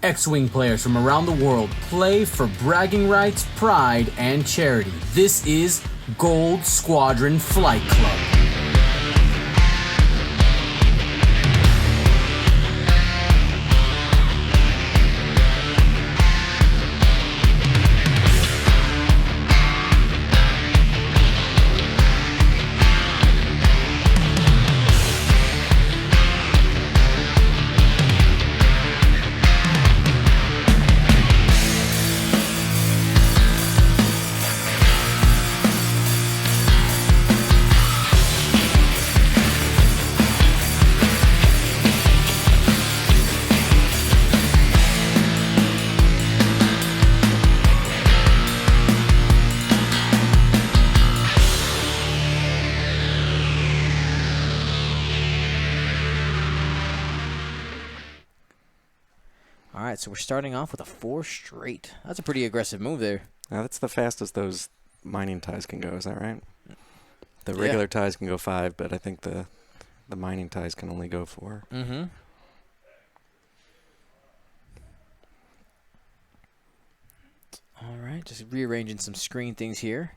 X-Wing players from around the world play for bragging rights, pride, and charity. This is Gold Squadron Flight Club. So we're starting off with a 4 straight. That's a pretty aggressive move there. That's the fastest those mining ties can go. Is that right? The regular ties can go 5, but I think the mining ties can only go 4. Mm-hmm. All right, just rearranging some screen things here.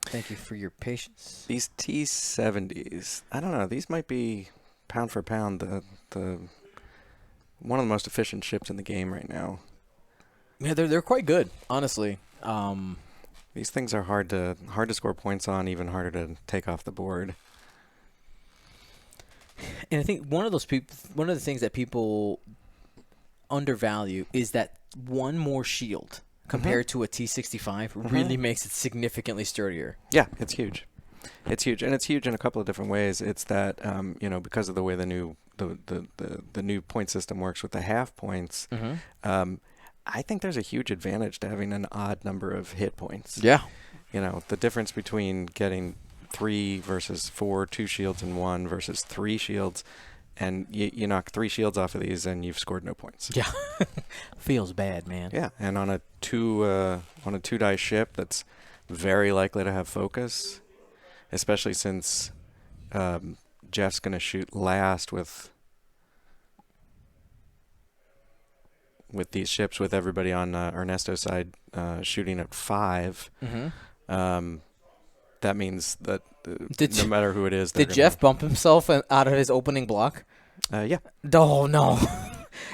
Thank you for your patience. These T-70s, I don't know. These might be pound for pound the one of the most efficient ships in the game right now. Yeah, they're quite good, honestly. These things are hard to score points on, even harder to take off the board. And I think one of the things that people undervalue is that one more shield compared to a T-65 really makes it significantly sturdier. Yeah, it's huge. It's huge, and it's huge in a couple of different ways. It's that because of the way the new point system works with the half points. I think there's a huge advantage to having an odd number of hit points. Yeah, the difference between getting 3 versus 4, 2 shields and 1 versus 3 shields, and you knock 3 shields off of these and you've scored no points. Yeah, feels bad, man. Yeah, and on a 2-die ship that's very likely to have focus, especially since Jeff's going to shoot last with these ships, with everybody on Ernesto's side shooting at 5. That means that no matter who it is, did Jeff bump himself out of his opening block? Yeah. Oh, no.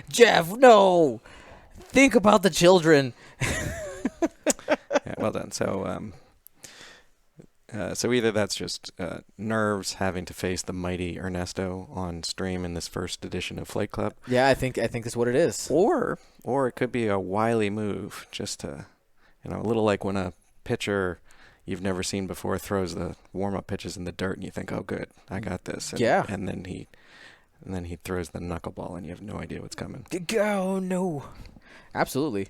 Jeff, no. Think about the children. Yeah, well done. So either that's just nerves having to face the mighty Ernesto on stream in this first edition of Flight Club. Yeah, I think that's what it is. Or it could be a wily move, just to, a little like when a pitcher you've never seen before throws the warm-up pitches in the dirt, and you think, "Oh, good, I got this." And then he throws the knuckleball, and you have no idea what's coming. Go no. Absolutely.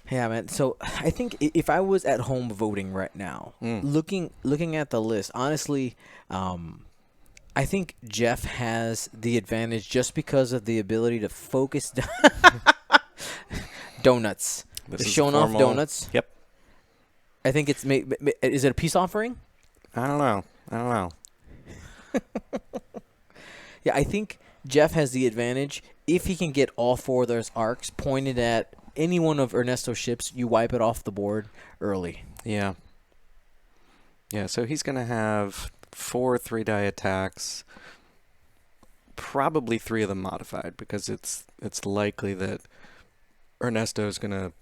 Yeah, man. So I think if I was at home voting right now, looking at the list, honestly, I think Jeff has the advantage just because of the ability to focus. Donuts. They're showing off donuts. Yep. I think it's is it a peace offering? I don't know. Yeah, I think Jeff has the advantage if he can get all 4 of those arcs pointed at any one of Ernesto's ships. You wipe it off the board early. Yeah. Yeah, so he's going to have 4 3-die attacks, probably 3 of them modified, because it's likely that Ernesto's going to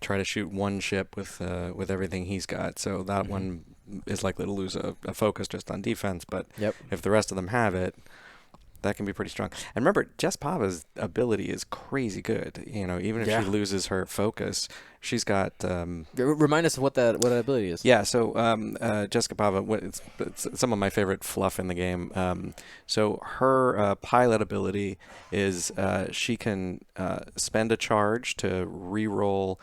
try to shoot one ship with everything he's got. So that one is likely to lose a focus just on defense. But if the rest of them have it, that can be pretty strong. And remember, Jess Pava's ability is crazy good. Even if she loses her focus, she's got. Remind us of what that ability is. Yeah, so Jessica Pava, it's some of my favorite fluff in the game. So her pilot ability is she can spend a charge to re-roll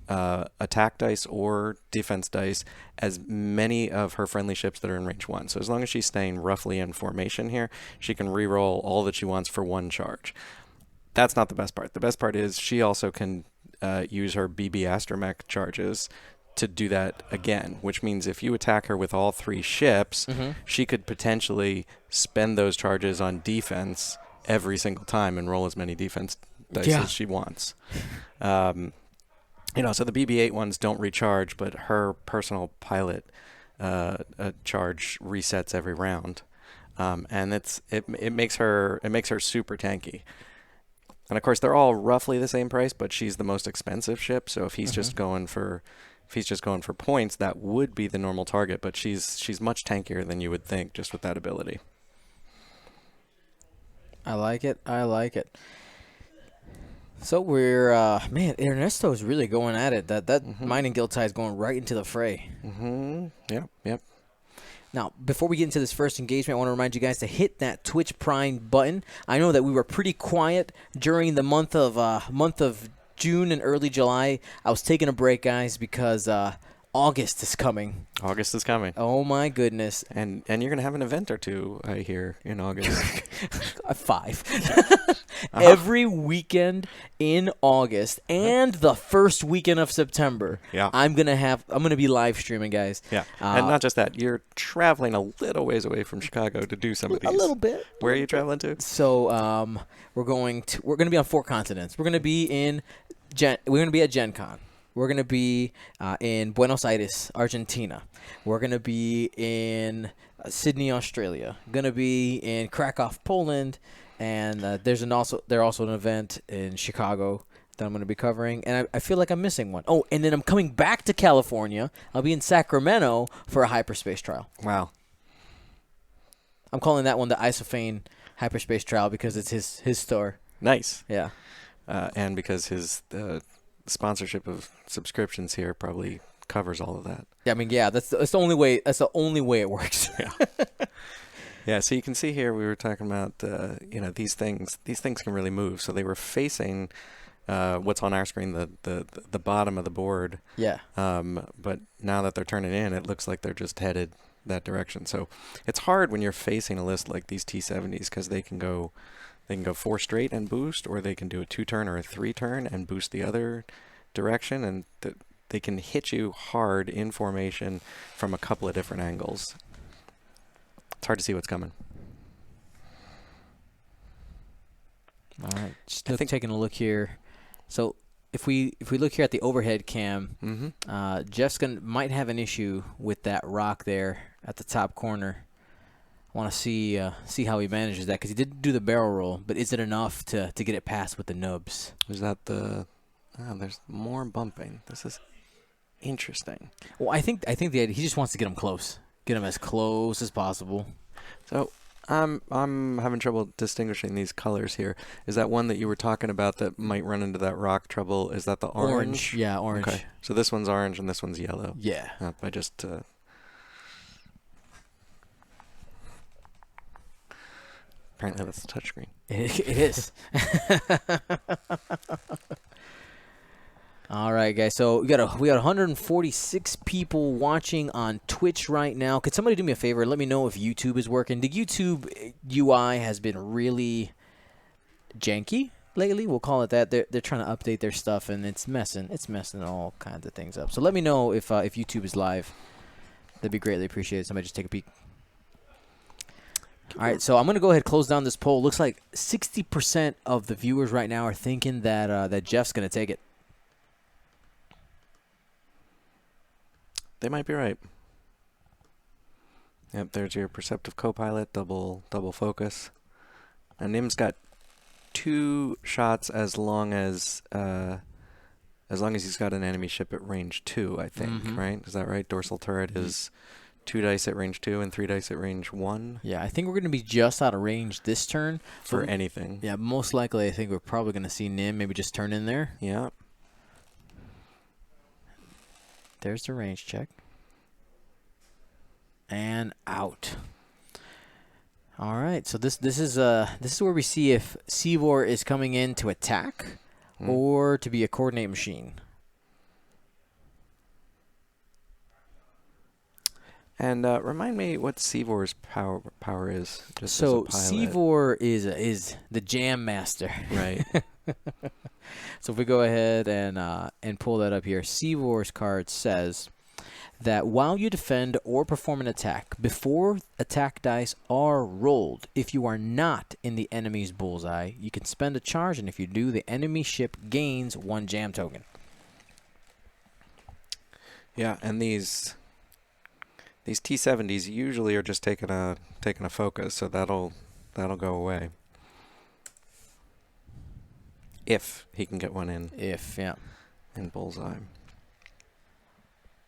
attack dice or defense dice as many of her friendly ships that are in range 1. So as long as she's staying roughly in formation here, she can re-roll all that she wants for 1 charge. That's not the best part. The best part is she also can use her BB Astromech charges to do that again, which means if you attack her with all 3 ships, she could potentially spend those charges on defense every single time and roll as many defense dice Yeah. as she wants. So the BB-8 ones don't recharge, but her personal pilot charge resets every round, and it makes her super tanky. And of course, they're all roughly the same price, but she's the most expensive ship. So if he's just going for points, that would be the normal target. But she's much tankier than you would think, just with that ability. I like it. So we're man, Ernesto's really going at it. That mining guild tie is going right into the fray. Yep. Now, before we get into this first engagement, I want to remind you guys to hit that Twitch Prime button. I know that we were pretty quiet during the month of June and early July. I was taking a break, guys, because August is coming. August is coming. Oh my goodness! And you're gonna have an event or two, I hear, in August. 5. Every weekend in August and the first weekend of September. Yeah. I'm gonna be live streaming, guys. Yeah. And not just that, you're traveling a little ways away from Chicago to do some of these. A little bit. Where are you traveling to? So we're gonna be on 4 continents. We're gonna be at Gen Con. We're going to be in Buenos Aires, Argentina. We're going to be in Sydney, Australia. Going to be in Krakow, Poland. And there's also an event in Chicago that I'm going to be covering. And I feel like I'm missing one. Oh, and then I'm coming back to California. I'll be in Sacramento for a hyperspace trial. Wow. I'm calling that one the Isophane hyperspace trial because it's his store. Nice. Yeah. And because his sponsorship of subscriptions here probably covers all of that. Yeah, I mean, yeah, that's the only way. That's the only way it works. Yeah. Yeah. So you can see here we were talking about these things. These things can really move. So they were facing what's on our screen, the bottom of the board. Yeah. But now that they're turning in, it looks like they're just headed that direction. So it's hard when you're facing a list like these T70s because they can go 4 straight and boost, or they can do a 2-turn or a 3-turn and boost the other direction, and they can hit you hard in formation from a couple of different angles. It's hard to see what's coming. All right, taking a look here. So if we look here at the overhead cam, Jeff's might have an issue with that rock there at the top corner. I want to see how he manages that because he did do the barrel roll, but is it enough to get it past with the nubs? Is that there's more bumping. This is interesting. Well, I think the idea he just wants to get him close, get him as close as possible. So I'm having trouble distinguishing these colors here. Is that one that you were talking about that might run into that rock trouble? Is that the orange? Yeah, orange. Okay. So this one's orange and this one's yellow. Yeah. I just. Apparently that's the touchscreen. It is. All right, guys. So we got 146 people watching on Twitch right now. Could somebody do me a favor? Let me know if YouTube is working. The YouTube UI has been really janky lately. We'll call it that. They're trying to update their stuff, and it's messing all kinds of things up. So let me know if YouTube is live. That'd be greatly appreciated. Somebody just take a peek. All right, so I'm going to go ahead and close down this poll. Looks like 60% of the viewers right now are thinking that Jeff's going to take it. They might be right. Yep, there's your perceptive co-pilot, double focus. And Nim's got 2 shots as long as he's got an enemy ship at range 2, I think, right? Is that right? Dorsal turret is 2 dice at range 2 and 3 dice at range 1. Yeah, I think we're going to be just out of range this turn. For anything. Yeah, most likely I think we're probably going to see Nim maybe just turn in there. Yeah. There's the range check. And out. All right, so this is where we see if Seavor is coming in to attack or to be a coordinate machine. And remind me what Seavor's power is. Just So as a pilot. Seavor is the jam master. Right. So if we go ahead and pull that up here, Seavor's card says that while you defend or perform an attack, before attack dice are rolled, if you are not in the enemy's bullseye, you can spend a charge, and if you do, the enemy ship gains 1 jam token. Yeah, and these T-70s usually are just taking a focus, so that'll go away. If he can get one in. Yeah. In bullseye.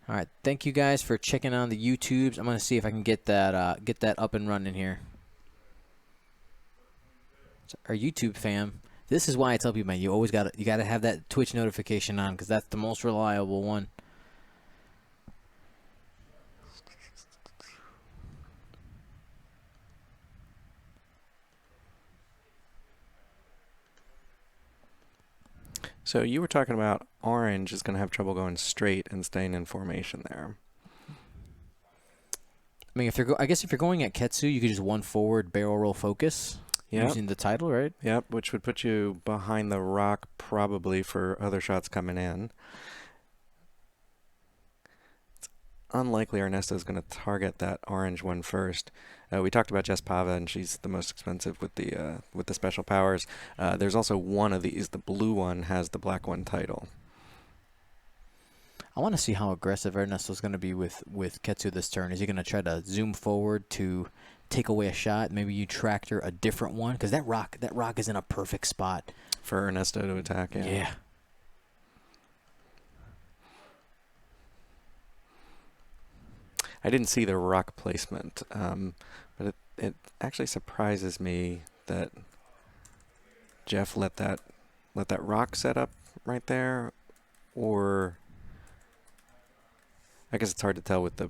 All right, thank you guys for checking on the YouTubes. I'm gonna see if I can get that up and running here. So our YouTube fam, this is why I tell people, man, you gotta have that Twitch notification on, because that's the most reliable one. So you were talking about orange is going to have trouble going straight and staying in formation there. I mean, I guess if you're going at Ketsu, you could just 1 forward barrel roll focus using the title, right? Yep, which would put you behind the rock probably for other shots coming in. It's unlikely Ernesto is going to target that orange one first. We talked about Jess Pava, and she's the most expensive with the special powers. There's also one of these. The blue one has the black one title. I want to see how aggressive Ernesto's going to be with Ketsu this turn. Is he going to try to zoom forward to take away a shot? Maybe you tractor a different one, because that rock is in a perfect spot for Ernesto to attack. Yeah. I didn't see the rock placement, but it actually surprises me that Jeff let that rock set up right there, or I guess it's hard to tell with the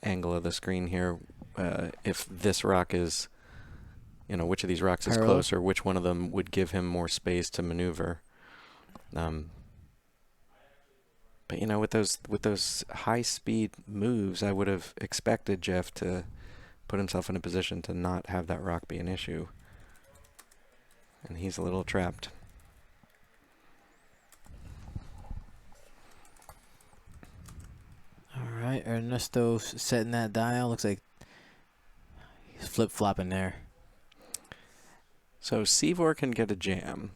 angle of the screen here if this rock is, which of these rocks is closer, which one of them would give him more space to maneuver. But with those high speed moves, I would have expected Jeff to put himself in a position to not have that rock be an issue. And he's a little trapped. All right, Ernesto's setting that dial. Looks like he's flip-flopping there. So Sivor can get a jam.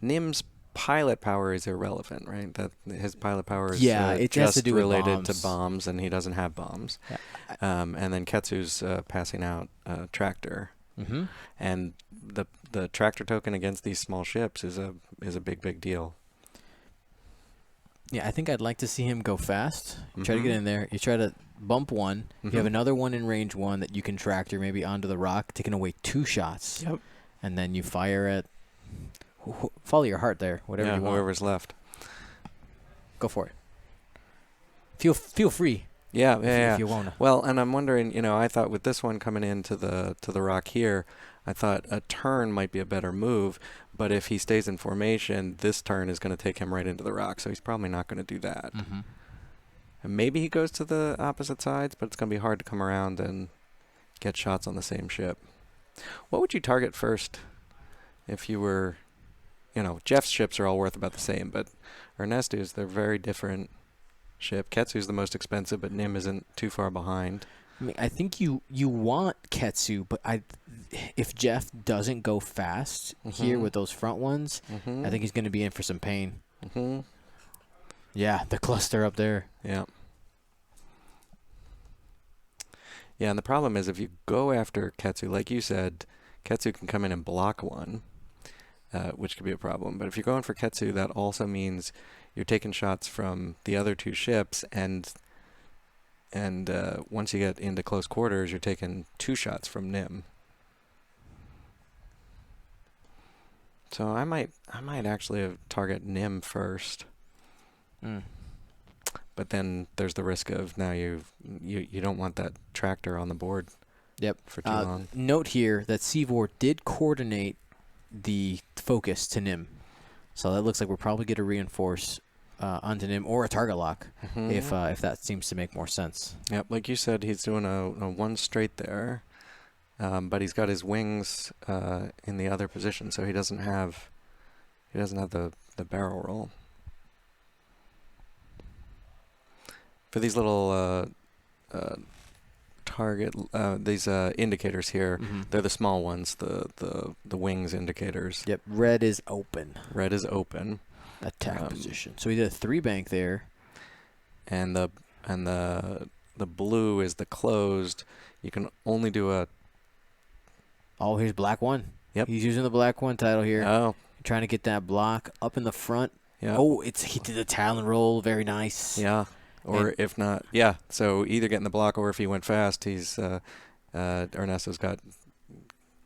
Nim's pilot power is irrelevant, right? That his pilot power is it just has to do related with to bombs, and he doesn't have bombs. Yeah. And then Ketsu's passing out tractor, and the tractor token against these small ships is a big deal. Yeah, I think I'd like to see him go fast. You try to get in there. You try to bump one. You have another one in range 1 that you can tractor maybe onto the rock, taking away 2 shots. Yep. And then you fire at... Follow your heart there, whatever you want. Whoever's left. Go for it. Feel free. Yeah, if you wanna. Well, and I'm wondering, I thought with this one coming into the rock here, I thought a turn might be a better move, but if he stays in formation, this turn is going to take him right into the rock, so he's probably not going to do that. And maybe he goes to the opposite sides, but it's going to be hard to come around and get shots on the same ship. What would you target first if you were... Jeff's ships are all worth about the same, but Ernesto's, they're very different ship. Ketsu's the most expensive, but Nim isn't too far behind. I mean, I think you want Ketsu, but if Jeff doesn't go fast here with those front ones, I think he's going to be in for some pain. Yeah, the cluster up there. Yeah. Yeah, and the problem is if you go after Ketsu, like you said, Ketsu can come in and block one. Which could be a problem. But if you're going for Ketsu, that also means you're taking shots from the other 2 ships, and once you get into close quarters, you're taking 2 shots from Nim. So I might actually target Nim first. But then there's the risk of now you don't want that tractor on the board. Yep. For too long. Note here that Sivor did coordinate the focus to Nim, so that looks like we're probably going to reinforce onto Nim or a target lock if that seems to make more sense. Yep, like you said, he's doing a 1 straight there, but he's got his wings in the other position, so he doesn't have the barrel roll. For these little target, these indicators here, they're the small ones, the wings indicators. Yep, red is open. Red is open. Attack position. So he did a 3-bank there. And the blue is the closed. You can only do a... Oh, here's black 1. Yep. He's using the black 1 title here. Oh. Trying to get that block up in the front. Yeah. Oh, he did the Talon roll. Very nice. Yeah. Or if not, yeah. So either getting the block, or if he went fast, he's Ernesto's got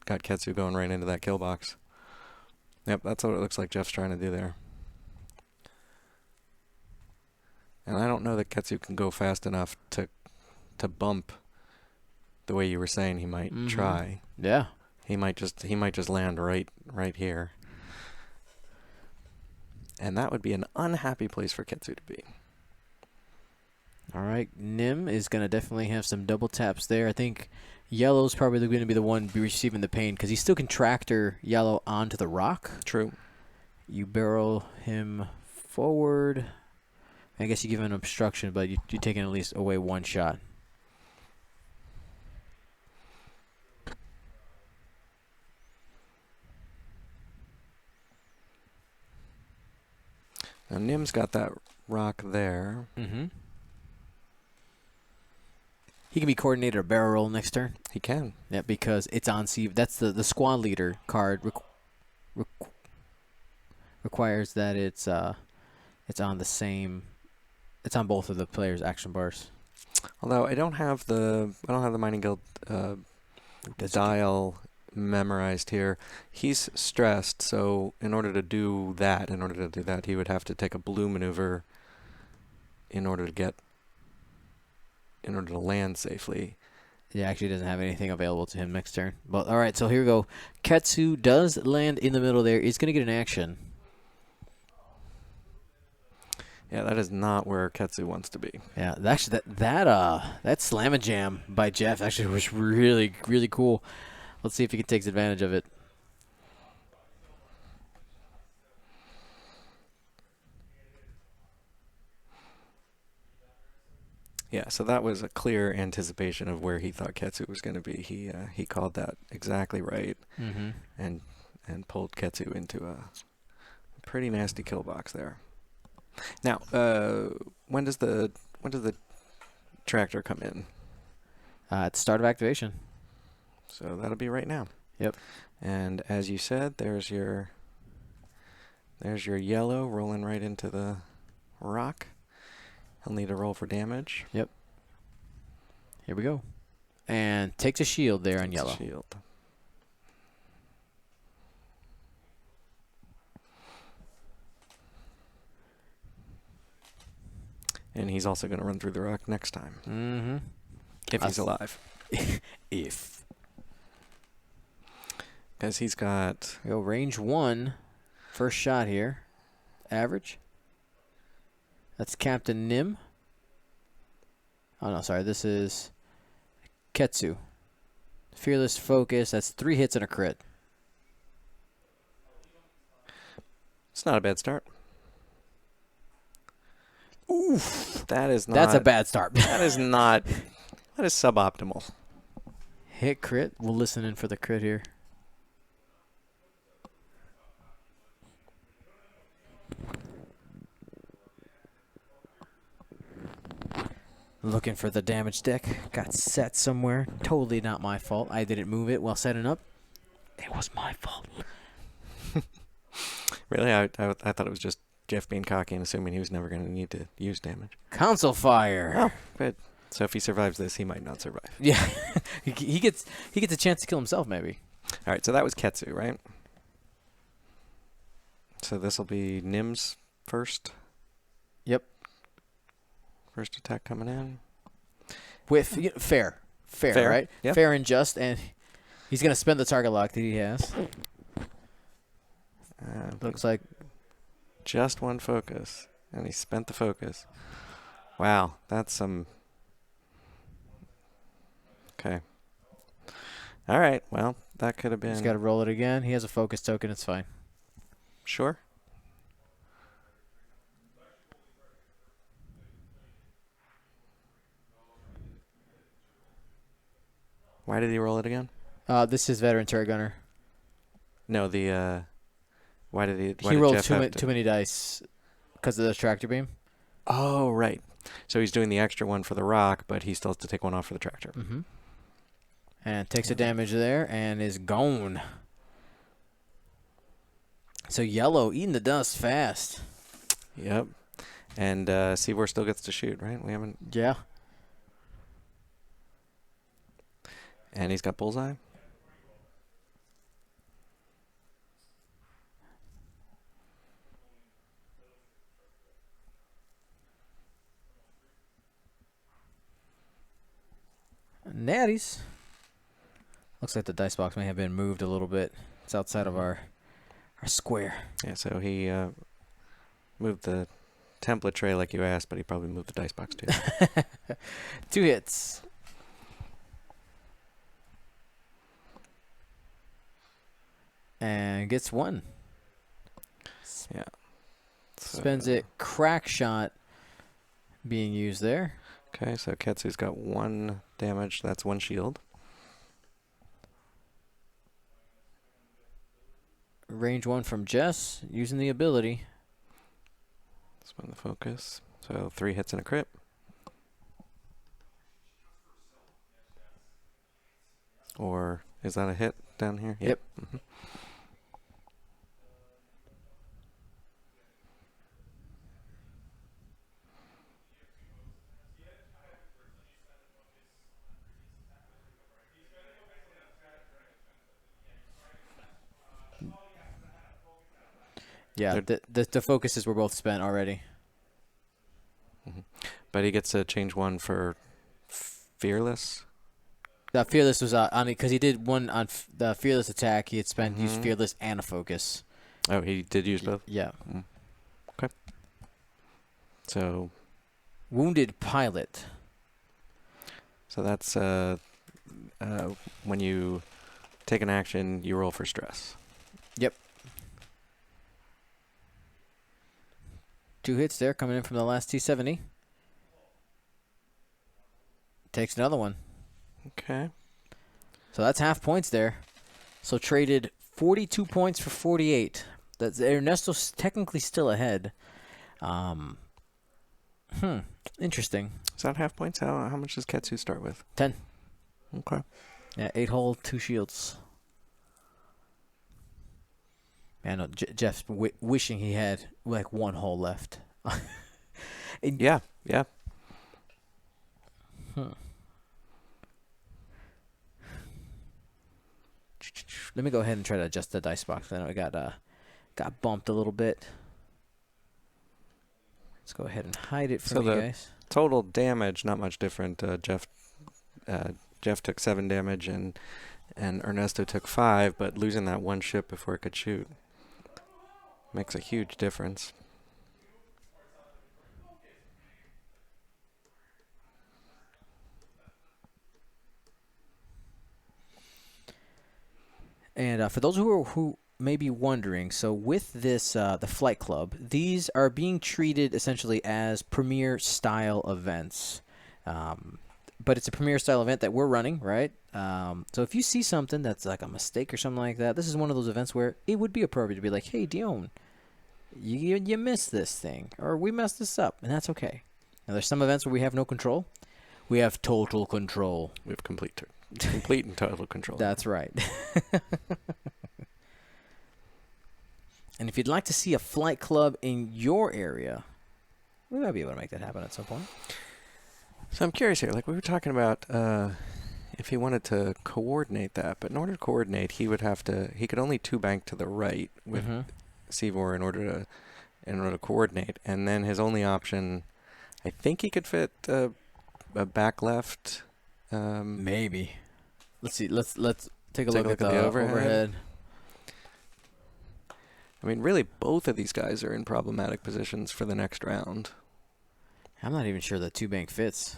Ketsu going right into that kill box. Yep, that's what it looks like Jeff's trying to do there. And I don't know that Ketsu can go fast enough to bump the way you were saying he might try. Yeah. He might just land right here. And that would be an unhappy place for Ketsu to be. All right, Nim is going to definitely have some double taps there. I think yellow's probably going to be the one receiving the pain because he still can tractor yellow onto the rock. True. You barrel him forward. I guess you give him an obstruction, but you're taking at least away 1 shot. Now Nim's got that rock there. Mm-hmm. He can be coordinator or barrel roll next turn. He can. Yeah, because it's on C. That's the squad leader card. Requires that it's on the same. It's on both of the players' action bars. Although I don't have the Mining Guild dial memorized here. He's stressed, so in order to do that, he would have to take a blue maneuver in order to land safely. He actually doesn't have anything available to him next turn. But all right, so here we go. Ketsu does land in the middle there. He's going to get an action. Yeah, that is not where Ketsu wants to be. Yeah, actually that slam and jam by Jeff actually was really, really cool. Let's see if he takes advantage of it. Yeah, so that was a clear anticipation of where he thought Ketsu was going to be. He called that exactly right, and pulled Ketsu into a pretty nasty kill box there. Now, when does the tractor come in? At the start of activation. So that'll be right now. Yep. And as you said, there's your yellow rolling right into the rock. He'll need a roll for damage. Yep. Here we go. And takes a shield there on Takes yellow. a shield. And he's also going to run through the rock next time. Mm-hmm. If he's alive. If. Because he's got... Go range 1. First shot here. Average. That's Captain Nim. Oh, no, sorry. This is Ketsu. Fearless Focus. That's 3 hits and a crit. It's not a bad start. Oof. That is not... That's a bad start. That is not... That is suboptimal. Hit crit. We'll listen in for the crit here. Looking for the damage deck. Got set somewhere. Totally not my fault. I didn't move it while setting up. It was my fault. Really? I thought it was just Jeff being cocky and assuming he was never going to need to use damage. Council Fire. Oh, good. So if he survives this, he might not survive. Yeah. he gets a chance to kill himself, maybe. All right, so that was Ketsu, right? So this will be Nim's first. Yep. First attack coming in. With fair, right? Yep. Fair and just, and he's gonna spend the target lock that he has. Looks like just one focus, and he spent the focus. Wow, that's some. Okay. All right. Well, that could have been. he's got to roll it again. He has a focus token. It's fine. Sure. Why did he roll it again? This is veteran turret gunner. No, the why did he? Why He did rolled Jeff have to- too many dice because of the tractor beam. Oh, right. So he's doing the extra one for the rock, but he still has to take one off for the tractor. Mm-hmm. And takes a damage there and is gone. So yellow eating the dust fast. Yep. And Seavor still gets to shoot, right? We haven't. Yeah. And he's got bullseye. Natties. Looks like the dice box may have been moved a little bit. It's outside of our square. Yeah, so he moved the template tray like you asked, but he probably moved the dice box too. 2 hits. And gets 1. Yeah. So, Spends it. Crack shot being used there. Okay, so Ketsu's got 1 damage. That's 1 shield. Range 1 from Jess using the ability. Spend the focus. So 3 hits and a crit. Or is that a hit down here? Yep. Mm-hmm. Yeah, the focuses were both spent already. Mm-hmm. But he gets to change 1 for fearless. That fearless was on it because he did 1 on the fearless attack. He had spent used fearless and a focus. Oh, he did use both? Yeah. Mm. Okay. So Wounded pilot. So that's when you take an action, you roll for stress. Yep. 2 hits there coming in from the last T70. Takes another one. Okay. So that's half points there. So traded 42 points for 48. That's Ernesto's technically still ahead. Interesting. Is that half points? How much does Ketsu start with? 10. Okay. Yeah, 8 hull, 2 shields. Man, Jeff's wishing he had like 1 hull left. Yeah. Let me go ahead and try to adjust the dice box. I know it got bumped a little bit. Let's go ahead and hide it from you guys. Total damage, not much different. Jeff took 7 damage and Ernesto took 5, but losing that 1 ship before it could shoot makes a huge difference. And for those who may be wondering, so with this, the Flight Club, these are being treated essentially as premier style events. But it's a premier style event that we're running, right? So if you see something that's like a mistake or something like that, this is one of those events where it would be appropriate to be like, hey, Dion, you missed this thing, or we messed this up, and that's okay. Now, there's some events where we have no control. We have total control. We have complete and total control. That's right. And if you'd like to see a flight club in your area, we might be able to make that happen at some point. So I'm curious here. Like we were talking about, if he wanted to coordinate that, but in order to coordinate, he could only 2-bank to the right with Seavor in order to coordinate, and then his only option, I think he could fit a back left. Maybe. Let's see. Let's take a look at the overhead. I mean, really, both of these guys are in problematic positions for the next round. I'm not even sure the 2-bank fits.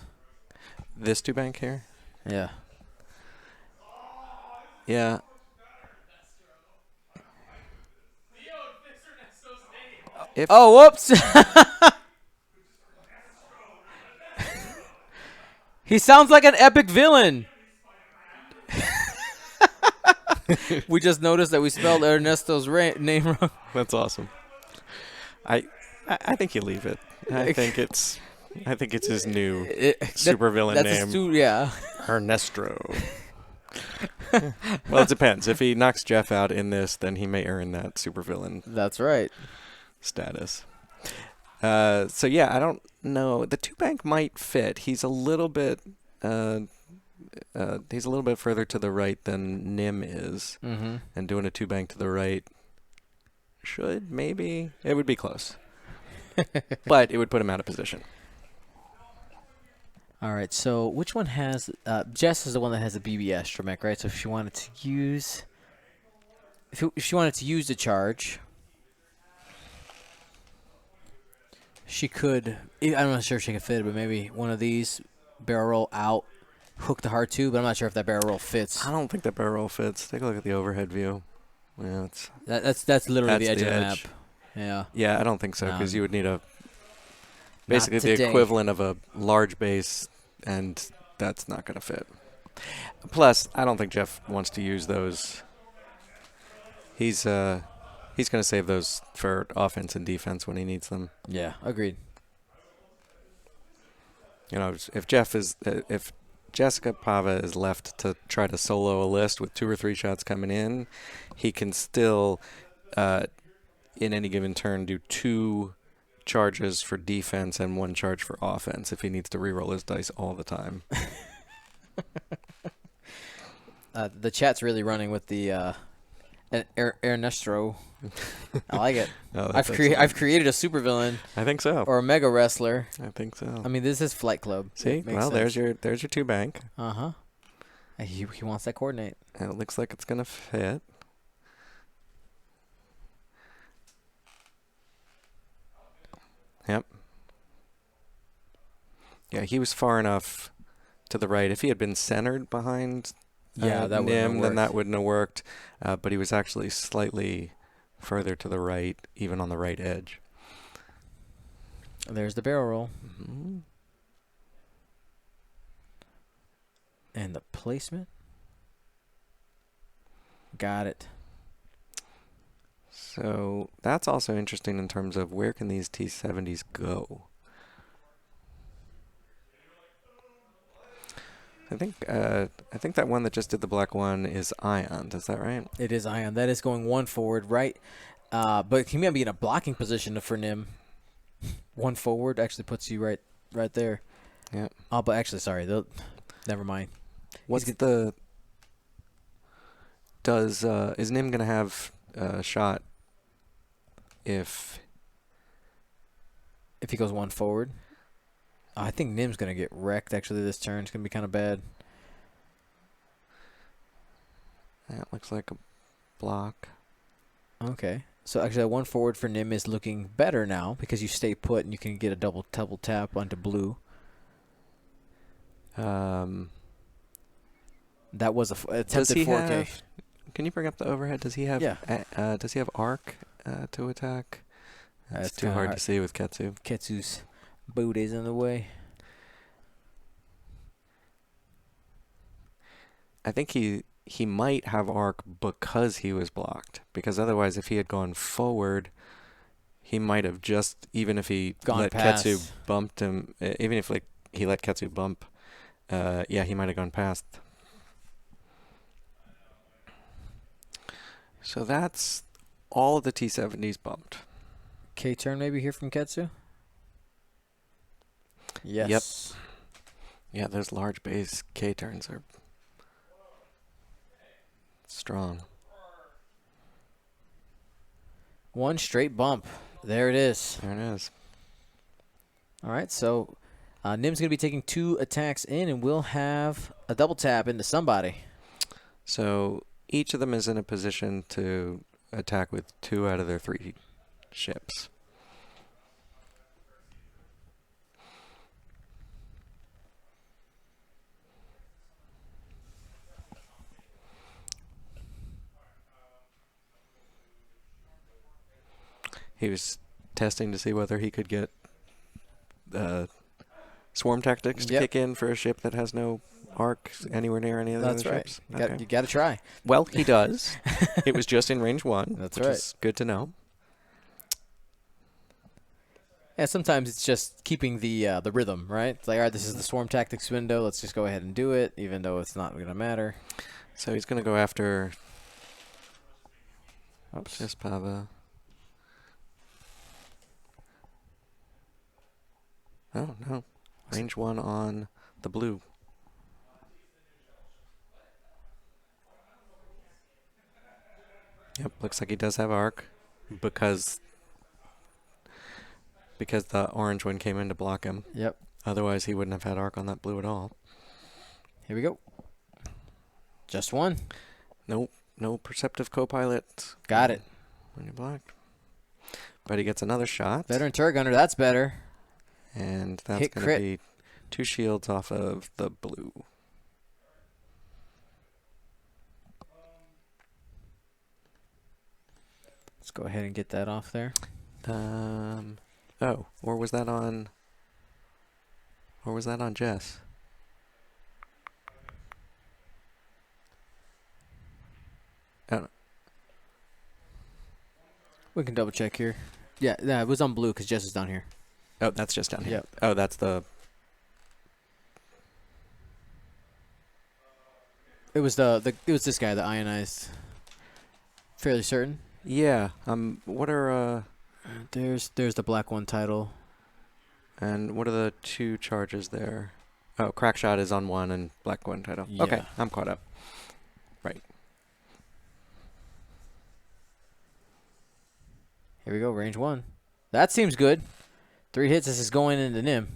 This 2-bank here? Yeah. Yeah. Whoops! He sounds like an epic villain. We just noticed that we spelled Ernesto's name wrong. That's awesome. I think you leave it. I think it's his new supervillain That's name. yeah. Ernestro. Well, it depends. If he knocks Jeff out in this, then he may earn that supervillain That's right. status. So yeah, I don't know. The two bank might fit. He's a little bit further to the right than Nim is, and doing a two bank to the right maybe it would be close, but it would put him out of position. All right. So which one has? Jess is the one that has the BB astromech, right? So if she wanted to use, if she wanted to use the charge. She could. I'm not sure if she can fit it, but maybe one of these barrel roll out, hook the heart too. But I'm not sure if that barrel roll fits. I don't think that barrel roll fits. Take a look at the overhead view. Yeah, that's literally the edge the of the edge. map. Yeah. Yeah, I don't think so because you would need basically the today. equivalent of a large base, and that's not going to fit. Plus, I don't think Jeff wants to use those. He's going to save those for offense and defense when he needs them. Yeah. Agreed. You know, if Jessica Pava is left to try to solo a list with 2 or 3 shots coming in, he can still, in any given turn, do 2 charges for defense and 1 charge for offense if he needs to reroll his dice all the time. The chat's really running with the Ernestro. I like it. Oh, I've created a supervillain I think so. or a mega wrestler. I think so. I mean, this is Flight Club. See, well, there's your 2 bank. He wants that coordinate. And it looks like it's gonna fit. Yep. Yeah, he was far enough to the right. If he had been centered behind that wouldn't have Nim, then worked. that wouldn't have worked. But he was actually slightly further to the right, even on the right edge. There's the barrel roll. Mm-hmm. And the placement. Got it. So that's also interesting in terms of where can these T-70s go? I think that one that just did the black one is Ion. Is that right? It is Ion. That is going 1 forward, right? But he might be in a blocking position for Nim. 1 forward actually puts you right there. Yeah. Oh, but actually, sorry. Never mind. Is Nim gonna have a shot if he goes 1 forward? I think Nim's going to get wrecked, actually, this turn. It's going to be kind of bad. that looks like a block? Okay. So, actually, that 1 forward for Nim is looking better now because you stay put and you can get a double tap onto blue. That was a attempted 4K. Can you bring up the overhead? Does he have? Yeah. Does he have arc to attack? That's too kinda hard to see with Ketsu. Ketsu's boot is in the way. I think he might have arc because he was blocked. Because otherwise, if he had gone forward, he might have just, even if he let Ketsu bumped him, even if he let Ketsu bump, he might have gone past. So that's all of the T-70s bumped. K turn maybe here from Ketsu? Yes. Yep. Yeah, those large base K turns are strong. 1 straight bump. There it is. There it is. All right, so Nim's going to be taking 2 attacks in, and we'll have a double tap into somebody. So each of them is in a position to attack with 2 out of their 3 ships. He was testing to see whether he could get swarm tactics to kick in for a ship that has no arc anywhere near any of the That's other right. ships? You got to try. Well, he does. It was just in range 1. That's which right. is good to know. Yeah, sometimes it's just keeping the rhythm, right? It's like, all right, this is the swarm tactics window. Let's just go ahead and do it, even though it's not going to matter. So he's going to go after Jespava. Oh, no. Range 1 on the blue. Yep, looks like he does have arc because the orange one came in to block him. Yep. Otherwise, he wouldn't have had arc on that blue at all. Here we go. Just one. Nope, no perceptive co-pilot. Got it. When you blocked. But he gets another shot. Veteran turret gunner, that's better. And that's Hit going to crit. be 2 shields off of the blue. Let's go ahead and get that off there. Oh, or was that on Jess? Oh, We can double check here. Yeah, it was on blue because Jess is down here. oh, that's just down here. Yep. Oh, that's the. It was it was this guy, the ionized. Fairly certain. Yeah. What are There's the black one title. and what are the 2 charges there? Oh, crack shot is on 1 and black one title. Okay, Yeah. I'm caught up. Right. Here we go, range 1. That seems good. 3 hits. This is going into Nim.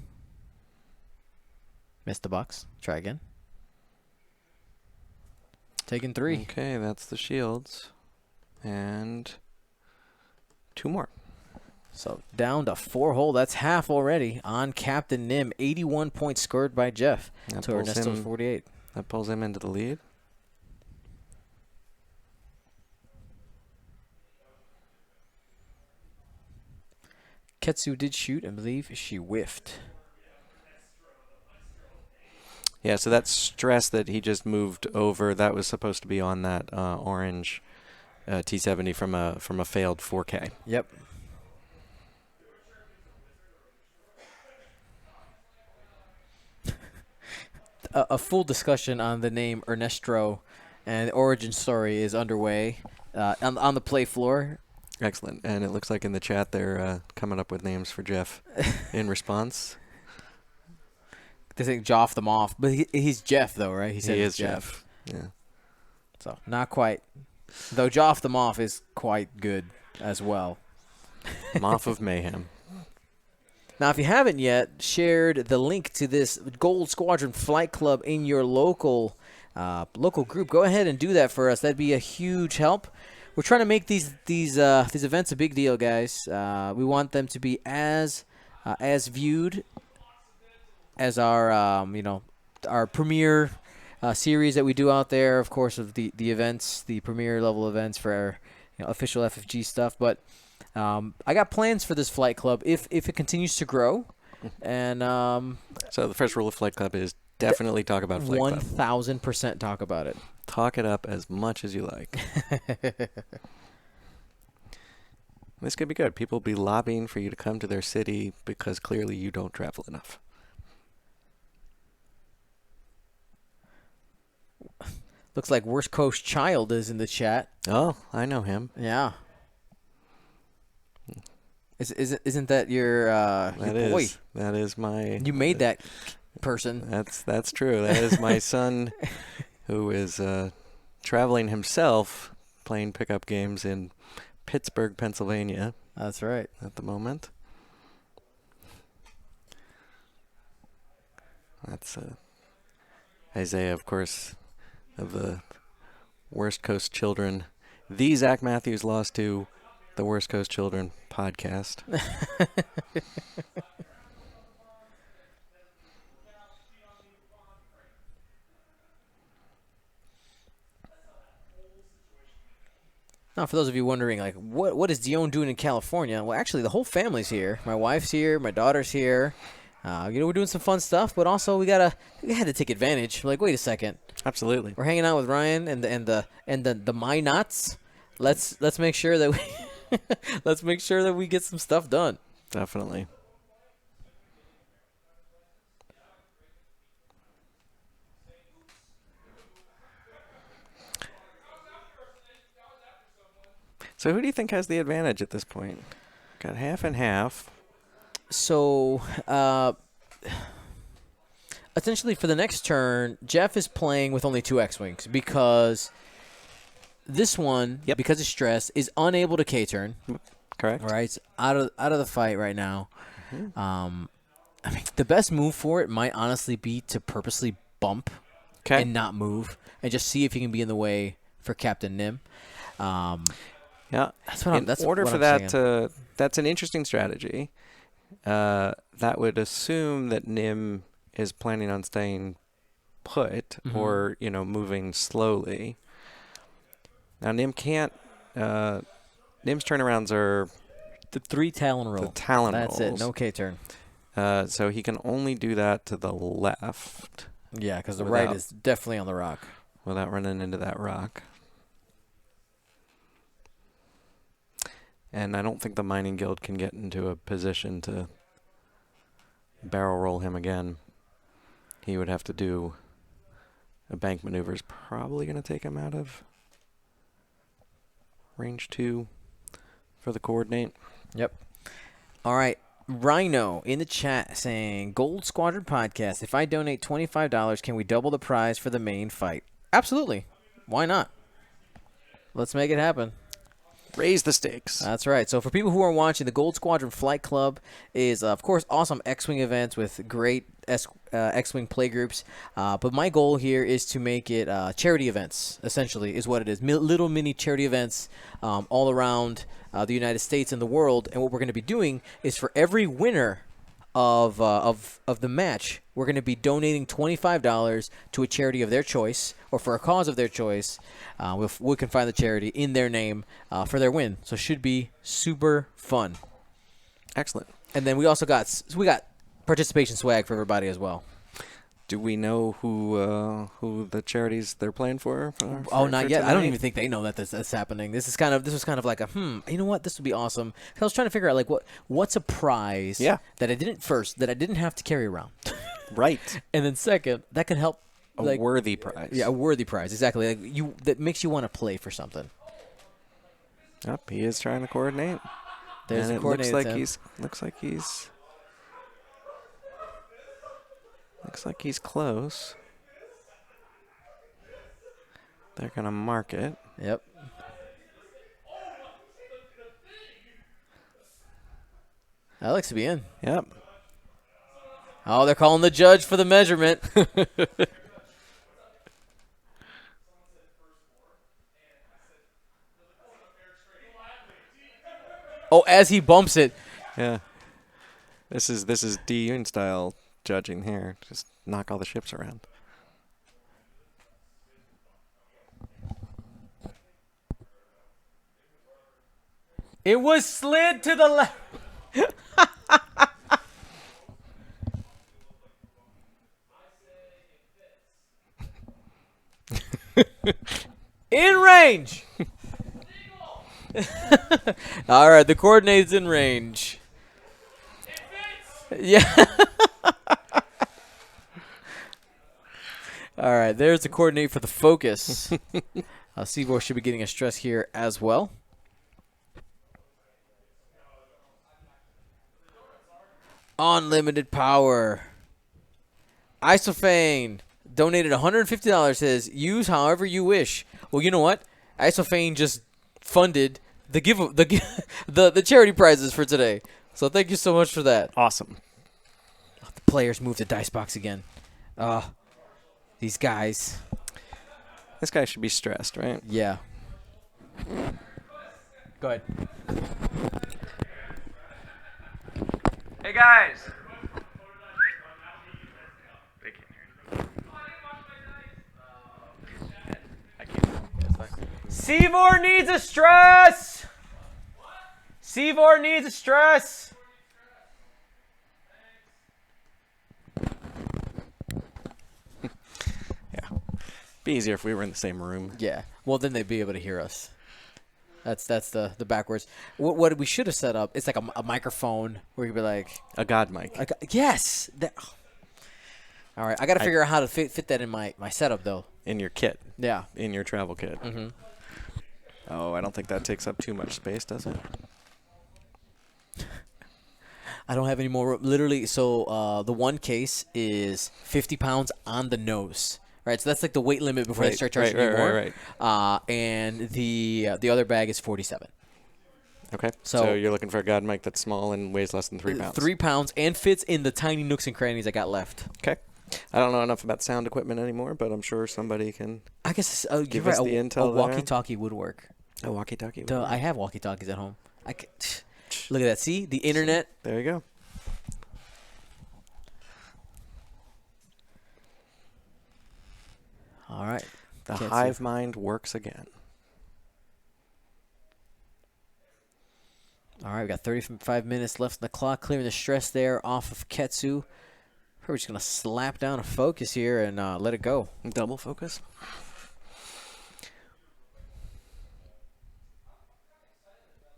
Missed the box. Try again. Taking 3. Okay, that's the shields. And 2 more. So down to 4 hole. That's half already on Captain Nim. 81 points scored by Jeff That to pulls Ernesto's him- 48. That pulls him into the lead. Ketsu did shoot. I believe she whiffed. Yeah, so that stress that he just moved over, that was supposed to be on that orange T70 from a failed 4K. Yep. A full discussion on the name Ernestro and the origin story is underway on the play floor. Excellent. And it looks like in the chat they're coming up with names for Jeff in response. They think Joff them off, but he's Jeff though, right? He said He it's is Jeff. Yeah. So not quite. Though Joff them off is quite good as well. Moth of Mayhem. Now, if you haven't yet shared the link to this Gold Squadron Flight Club in your local group, go ahead and do that for us. That'd be a huge help. We're trying to make these events a big deal, guys. We want them to be as viewed as our our premiere series that we do out there. Of course, of the events, the premiere level events for our official FFG stuff, but. I got plans for this flight club if it continues to grow, and So the first rule of Flight Club is definitely talk about Flight Club. 1,000% talk about it. Talk it up as much as you like. This could be good. People will be lobbying for you to come to their city because clearly you don't travel enough. Looks like Worst Coast Child is in the chat. Oh, I know him. Yeah. Isn't that your boy? That is my. You made that person. That's true. That is my son, who is traveling himself, playing pickup games in Pittsburgh, Pennsylvania. That's right. At the moment. That's Isaiah, of course, of the Worst Coast Children. The Zach Matthews lost to the Worst Coast Children podcast. Now, for those of you wondering, like, what is Dion doing in California? Well, actually, the whole family's here. My wife's here. My daughter's here. We're doing some fun stuff, but also we had to take advantage. We're like, wait a second, Absolutely. we're hanging out with Ryan and the My Knots. Let's make sure that we let's make sure that we get some stuff done. Definitely. So who do you think has the advantage at this point? Got half and half. So, essentially, for the next turn, Jeff is playing with only 2 X-Wings because this one, because of stress, is unable to K-turn. Correct. All right, it's out of the fight right now. I mean, the best move for it might honestly be to purposely bump and not move and just see if you can be in the way for Captain Nim. Yeah. That's what In order for that that's an interesting strategy. That would assume that Nim is planning on staying put or, moving slowly. Now, Nim can't. Nim's turnarounds are the 3 Talon roll. The Talon That's rolls. it. No K-turn. So he can only do that to the left. Yeah, because the right is definitely on the rock. Without running into that rock. And I don't think the Mining Guild can get into a position to barrel roll him again. He would have to do a bank maneuver. Is probably going to take him out of range 2 for the coordinate. Yep. All right. Rhino in the chat saying, Gold Squadron Podcast, if I donate $25, can we double the prize for the main fight? Absolutely. Why not? Let's make it happen. Raise the stakes. That's right. So for people who are watching, the Gold Squadron Flight Club is, of course, awesome X-Wing events with great X-Wing playgroups. But my goal here is to make it charity events, essentially, is what it is. Little mini charity events all around the United States and the world. And what we're going to be doing is for every winner of the match, we're going to be donating $25 to a charity of their choice or for a cause of their choice. We can find the charity in their name for their win. So it should be super fun. Excellent. And then we also got participation swag for everybody as well. Do we know who the charities they're playing for? Not yet. I don't even think they know that that's happening. This was kind of like a you know what, this would be awesome. 'Cause I was trying to figure out like what's a prize that I didn't have to carry around. Right. And then second, that could help a worthy prize. Yeah, a worthy prize. Exactly. Like that makes you want to play for something. Yep, he is trying to coordinate. There's and a coordinate. Looks like he's close. They're going to mark it. Yep. That looks to be in. Yep. Oh, they're calling the judge for the measurement. Oh, as he bumps it. Yeah. This is D-Union style judging here. Just knock all the ships around. It was slid to the left. In range. All right, the coordinate's in range. Yeah. All right, there's the coordinate for the focus. Seaboard should be getting a stress here as well. Unlimited power. Isophane donated $150. Says use however you wish. Well, you know what? Isophane just funded the charity prizes for today. So thank you so much for that. Awesome. Oh, the players moved the dice box again. These guys. This guy should be stressed, right? Yeah. Go ahead. Hey guys. Seavor needs a stress. Seavor needs a stress. Be easier if we were in the same room. Yeah. Well, then they'd be able to hear us. That's the backwards. What we should have set up is like a microphone where you'd be like, A god mic. yes. All right. I got to figure out how to fit that in my setup though. In your kit. Yeah. In your travel kit. Mm-hmm. Oh, I don't think that takes up too much space, does it? I don't have any more room. Literally, so the one case is 50 pounds on the nose. Right, so that's like the weight limit before they start charging you more. Right. And the other bag is 47. Okay. So So you're looking for a god mic that's small and weighs less than 3 pounds. 3 pounds and fits in the tiny nooks and crannies I got left. Okay. I don't know enough about sound equipment anymore, but I'm sure somebody can. I guess Give you're us right, the a intel there. walkie-talkie would work. A walkie-talkie. Duh, I have walkie-talkies at home. Look at that. See? The internet. There you go. All right. The Can't see. hive mind works again. All right, we got 35 minutes left on the clock. Clearing the stress there off of Ketsu. We're just going to slap down a focus here and let it go. Double focus.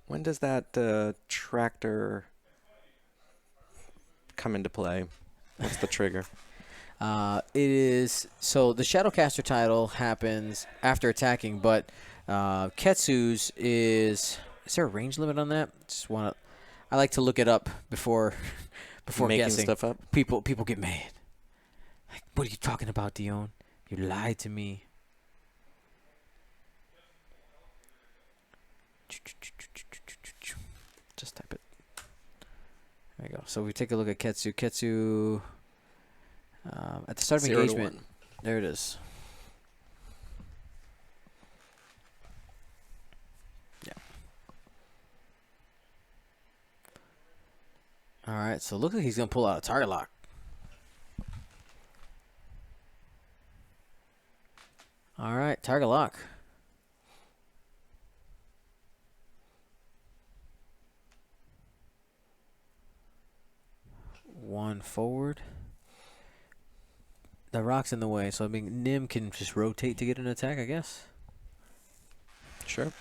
When does that tractor come into play? What's the trigger? It is so the Shadowcaster title happens after attacking, but Ketsu's is there a range limit on that? I like to look it up before Making guessing. stuff up? People get mad. Like, what are you talking about, Dion? You lied to me. Just type it. There you go. So we take a look at Ketsu. Ketsu. At the start of 0 to engagement, 1. there it is. Yeah. All right, so it looks like he's going to pull out a target lock. All right, target lock. One forward. The rock's in the way, so I mean, Nim can just rotate to get an attack, I guess. Sure.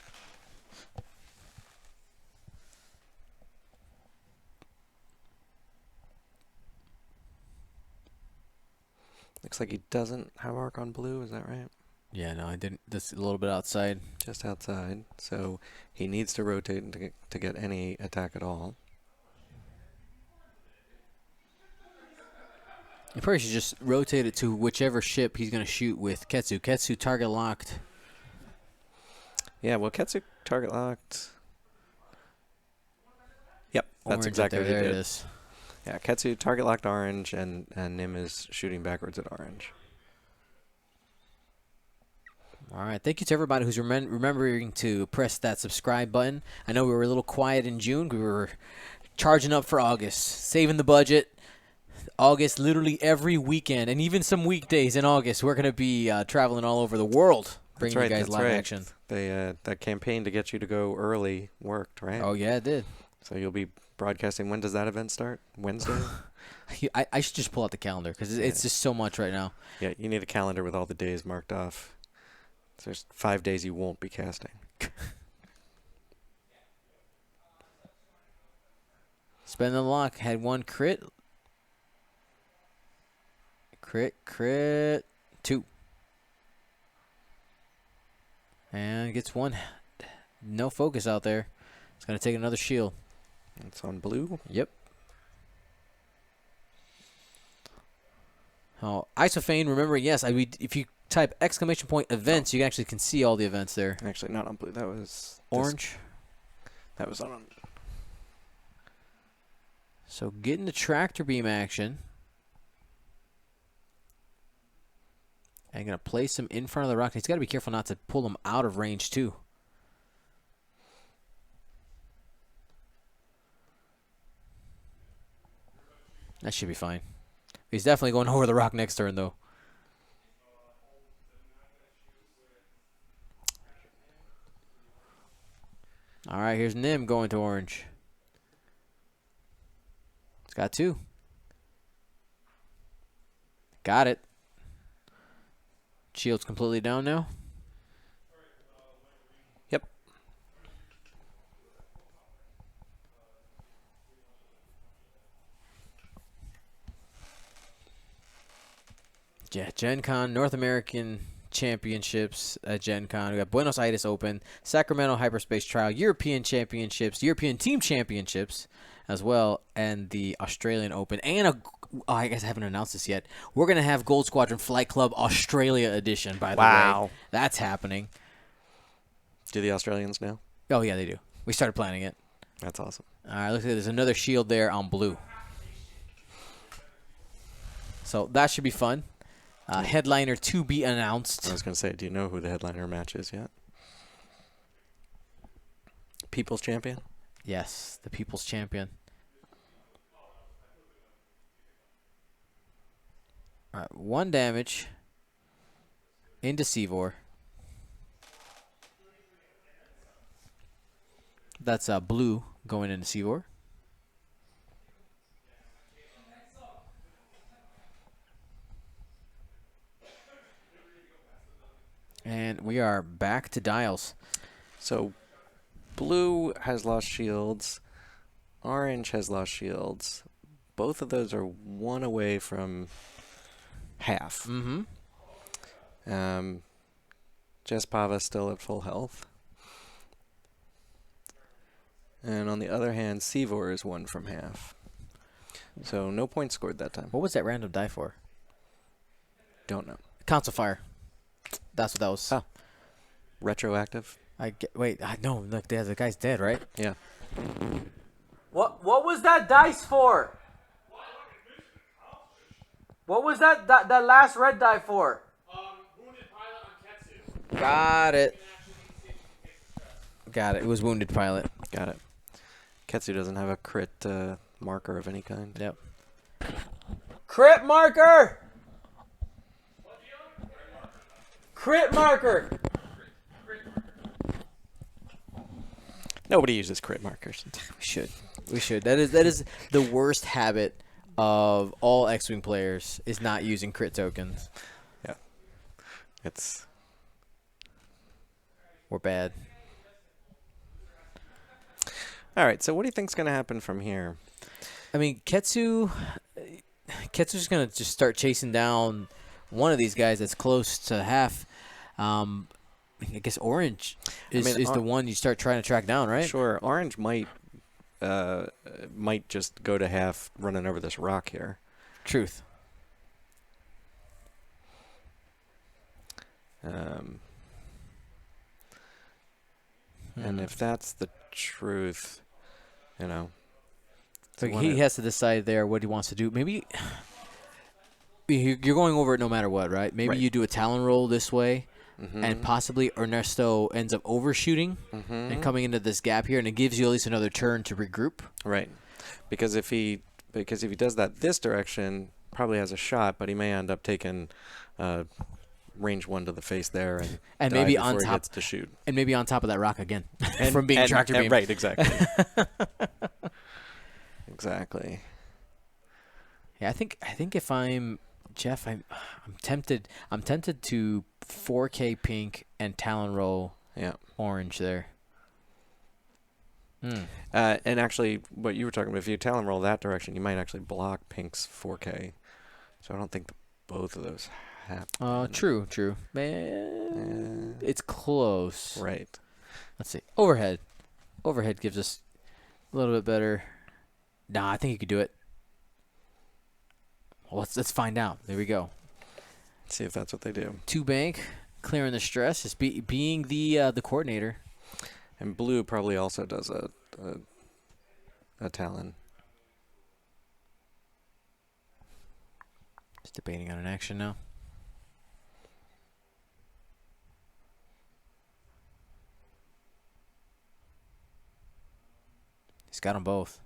Looks like he doesn't have arc on blue, is that right? Yeah, no, I didn't. That's a little bit outside. Just outside. So he needs to rotate to get any attack at all. You probably should just rotate it to whichever ship he's going to shoot with Ketsu. Ketsu target locked. Yeah, well, Ketsu target locked. Yep, that's Orange exactly right what he there. There did. it is. Yeah, Ketsu target locked orange, and Nim is shooting backwards at orange. All right. Thank you to everybody who's remembering to press that subscribe button. I know we were a little quiet in June. We were charging up for August, saving the budget. August, literally every weekend, and even some weekdays in August, we're going to be traveling all over the world, bringing you guys live action. That campaign to get you to go early worked, right? Oh, yeah, it did. So you'll be broadcasting. When does that event start? Wednesday? I should just pull out the calendar because it's just so much right now. Yeah, you need a calendar with all the days marked off. So there's 5 days you won't be casting. Spend the lock. Had one crit. Crit. 2. And gets one. No focus out there. It's going to take another shield. It's on blue. Yep. Oh, Isophane, remember, yes, if you type exclamation point events, you actually can see all the events there. Actually, not on blue. That was Orange. That was on. So getting the tractor beam action. And going to place him in front of the rock. He's got to be careful not to pull him out of range, too. That should be fine. He's definitely going over the rock next turn, though. All right, here's Nim going to orange. It's got 2. Got it. Shield's completely down now. Yep. Yeah, Gen Con, North American Championships at Gen Con. We got Buenos Aires Open, Sacramento Hyperspace Trial, European Championships, European Team Championships as well, and the Australian Open. And I guess I haven't announced this yet. We're going to have Gold Squadron Flight Club Australia Edition, by the way. Wow. That's happening. Do the Australians know? Oh, yeah, they do. We started planning it. That's awesome. All right, look at there's another shield there on blue. So that should be fun. Headliner to be announced. I was going to say, do you know who the headliner match is yet? People's Champion? Yes, the People's Champion. All right, 1 damage into Seavor. That's blue going into Seavor. And we are back to dials. So, blue has lost shields. Orange has lost shields. Both of those are 1 away from half. Mm-hmm. Jespava still at full health. And on the other hand, Seavor is 1 from half. So no points scored that time. What was that random die for? Don't know. Council Fire. That's what that was. Oh. Retroactive? Wait, no, look, the guy's dead, right? Yeah. What was that dice for? What was that last red die for? Wounded pilot on Ketsu. Got it. Actually, Got it. It was Wounded Pilot. Got it. Ketsu doesn't have a crit marker of any kind. Yep. Crit marker! Crit marker! Nobody uses crit markers. We should. That is the worst habit of all X-Wing players is not using crit tokens. Yeah. It's... We're bad. All right, so what do you think's going to happen from here? I mean, Ketsu's going to just start chasing down one of these guys that's close to half. I guess Orange is the one you start trying to track down, right? Sure. Orange might just go to half running over this rock here. Truth. And if that's the truth, you know. So he has to decide there what he wants to do. Maybe you're going over it no matter what, right? Maybe you do a Talon roll this way, and possibly Ernesto ends up overshooting and coming into this gap here, and it gives you at least another turn to regroup. Right. Because if he does that this direction, probably has a shot, but he may end up taking range 1 to the face there and maybe die on before he top gets to shoot. And maybe on top of that rock again from being tractor beam. Right, exactly. Exactly. Yeah, I think if I'm Jeff, I'm tempted to 4K pink and Talon roll orange there. And actually, what you were talking about, if you Talon roll that direction, you might actually block pink's 4K. So I don't think both of those happen. True. Man, it's close. Right. Let's see. Overhead. Overhead gives us a little bit better. Nah, I think you could do it. Well, let's find out. There we go. Let's see if that's what they do. 2 bank, clearing the stress, just being the coordinator. And blue probably also does a Talon. Just debating on an action now. He's got them both.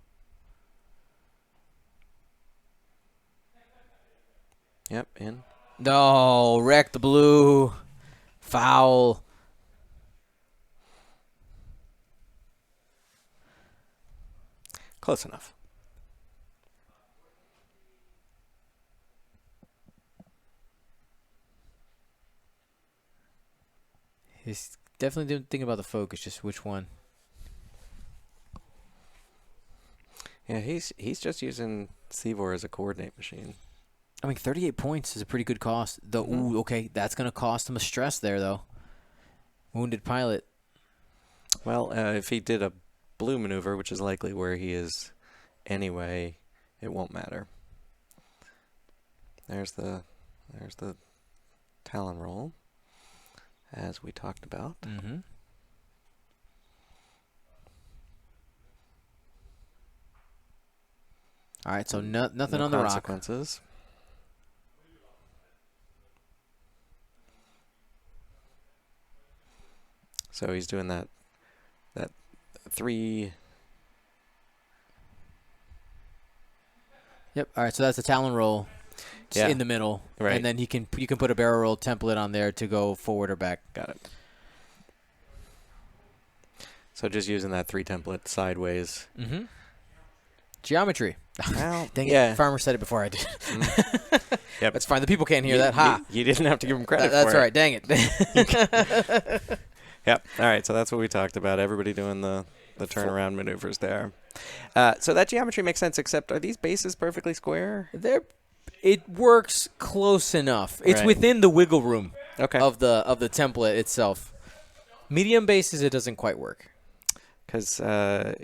Yep, in. No, wreck the blue. Foul. Close enough. He's definitely thinking about the focus, just which one. Yeah, he's just using Seavor as a coordinate machine. I mean, 38 points is a pretty good cost. Though, ooh, okay, that's going to cost him a stress there, though. Wounded pilot. Well, if he did a blue maneuver, which is likely where he is anyway, it won't matter. There's the Talon roll, as we talked about. Mm-hmm. All right, so nothing No on the rock. consequences. So he's doing that 3. Yep. All right, so that's the Talon roll. It's Yeah. in the middle, Right. and then you can put a barrel roll template on there to go forward or back. Got it. So just using that 3 template sideways. Mm-hmm. Geometry. Well, Dang yeah. it, Farmer said it before I did. Yep. That's fine. The people can't hear that. Ha. You didn't have to give him credit That's for it. right. Dang it. Yep. All right. So that's what we talked about. Everybody doing the turnaround maneuvers there. So that geometry makes sense, except are these bases perfectly square? It works close enough. It's Right. within the wiggle room Okay. of the template itself. Medium bases, it doesn't quite work. Because, I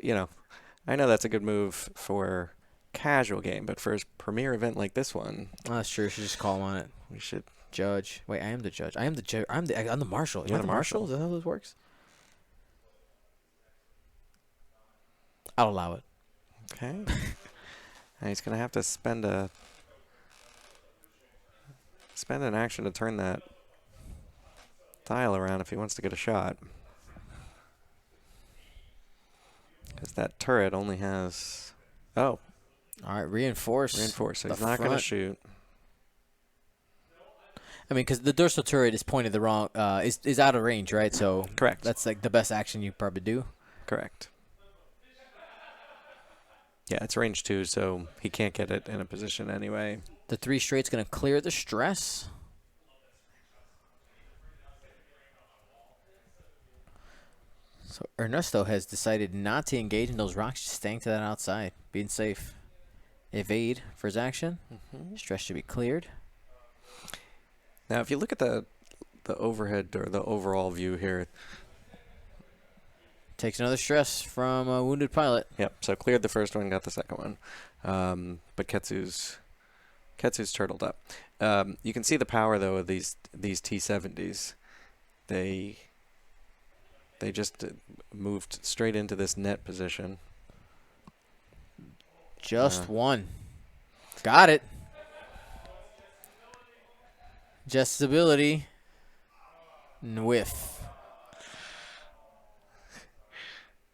know that's a good move for casual game, but for a premier event like this one, Oh, that's true. Should just call him on it. we should. Judge. Wait, I am the judge. I'm the marshal. Am You're I the the marshal? marshal. Is that how this works? I'll allow it. Okay. And he's going to have to spend an action to turn that dial around if he wants to get a shot. Because that turret only has... Oh, All right, reinforce. so he's the not going to front. shoot. I mean, because the dorsal turret is pointed the wrong, is out of range, right? So Correct. that's like the best action you probably do. Correct. Yeah, it's range 2, so he can't get it in a position anyway. The 3 straight's going to clear the stress. So Ernesto has decided not to engage in those rocks, just staying to that outside, being safe. Evade for his action. Stress should be cleared. Now, if you look at the overhead or the overall view here, Takes another stress from a wounded pilot. yep, so cleared the first one, got the second one. But Ketsu's turtled up. You can see the power, though, of these T-70s. They just moved straight into this net position. Just one. Got it. Just stability. Whiff.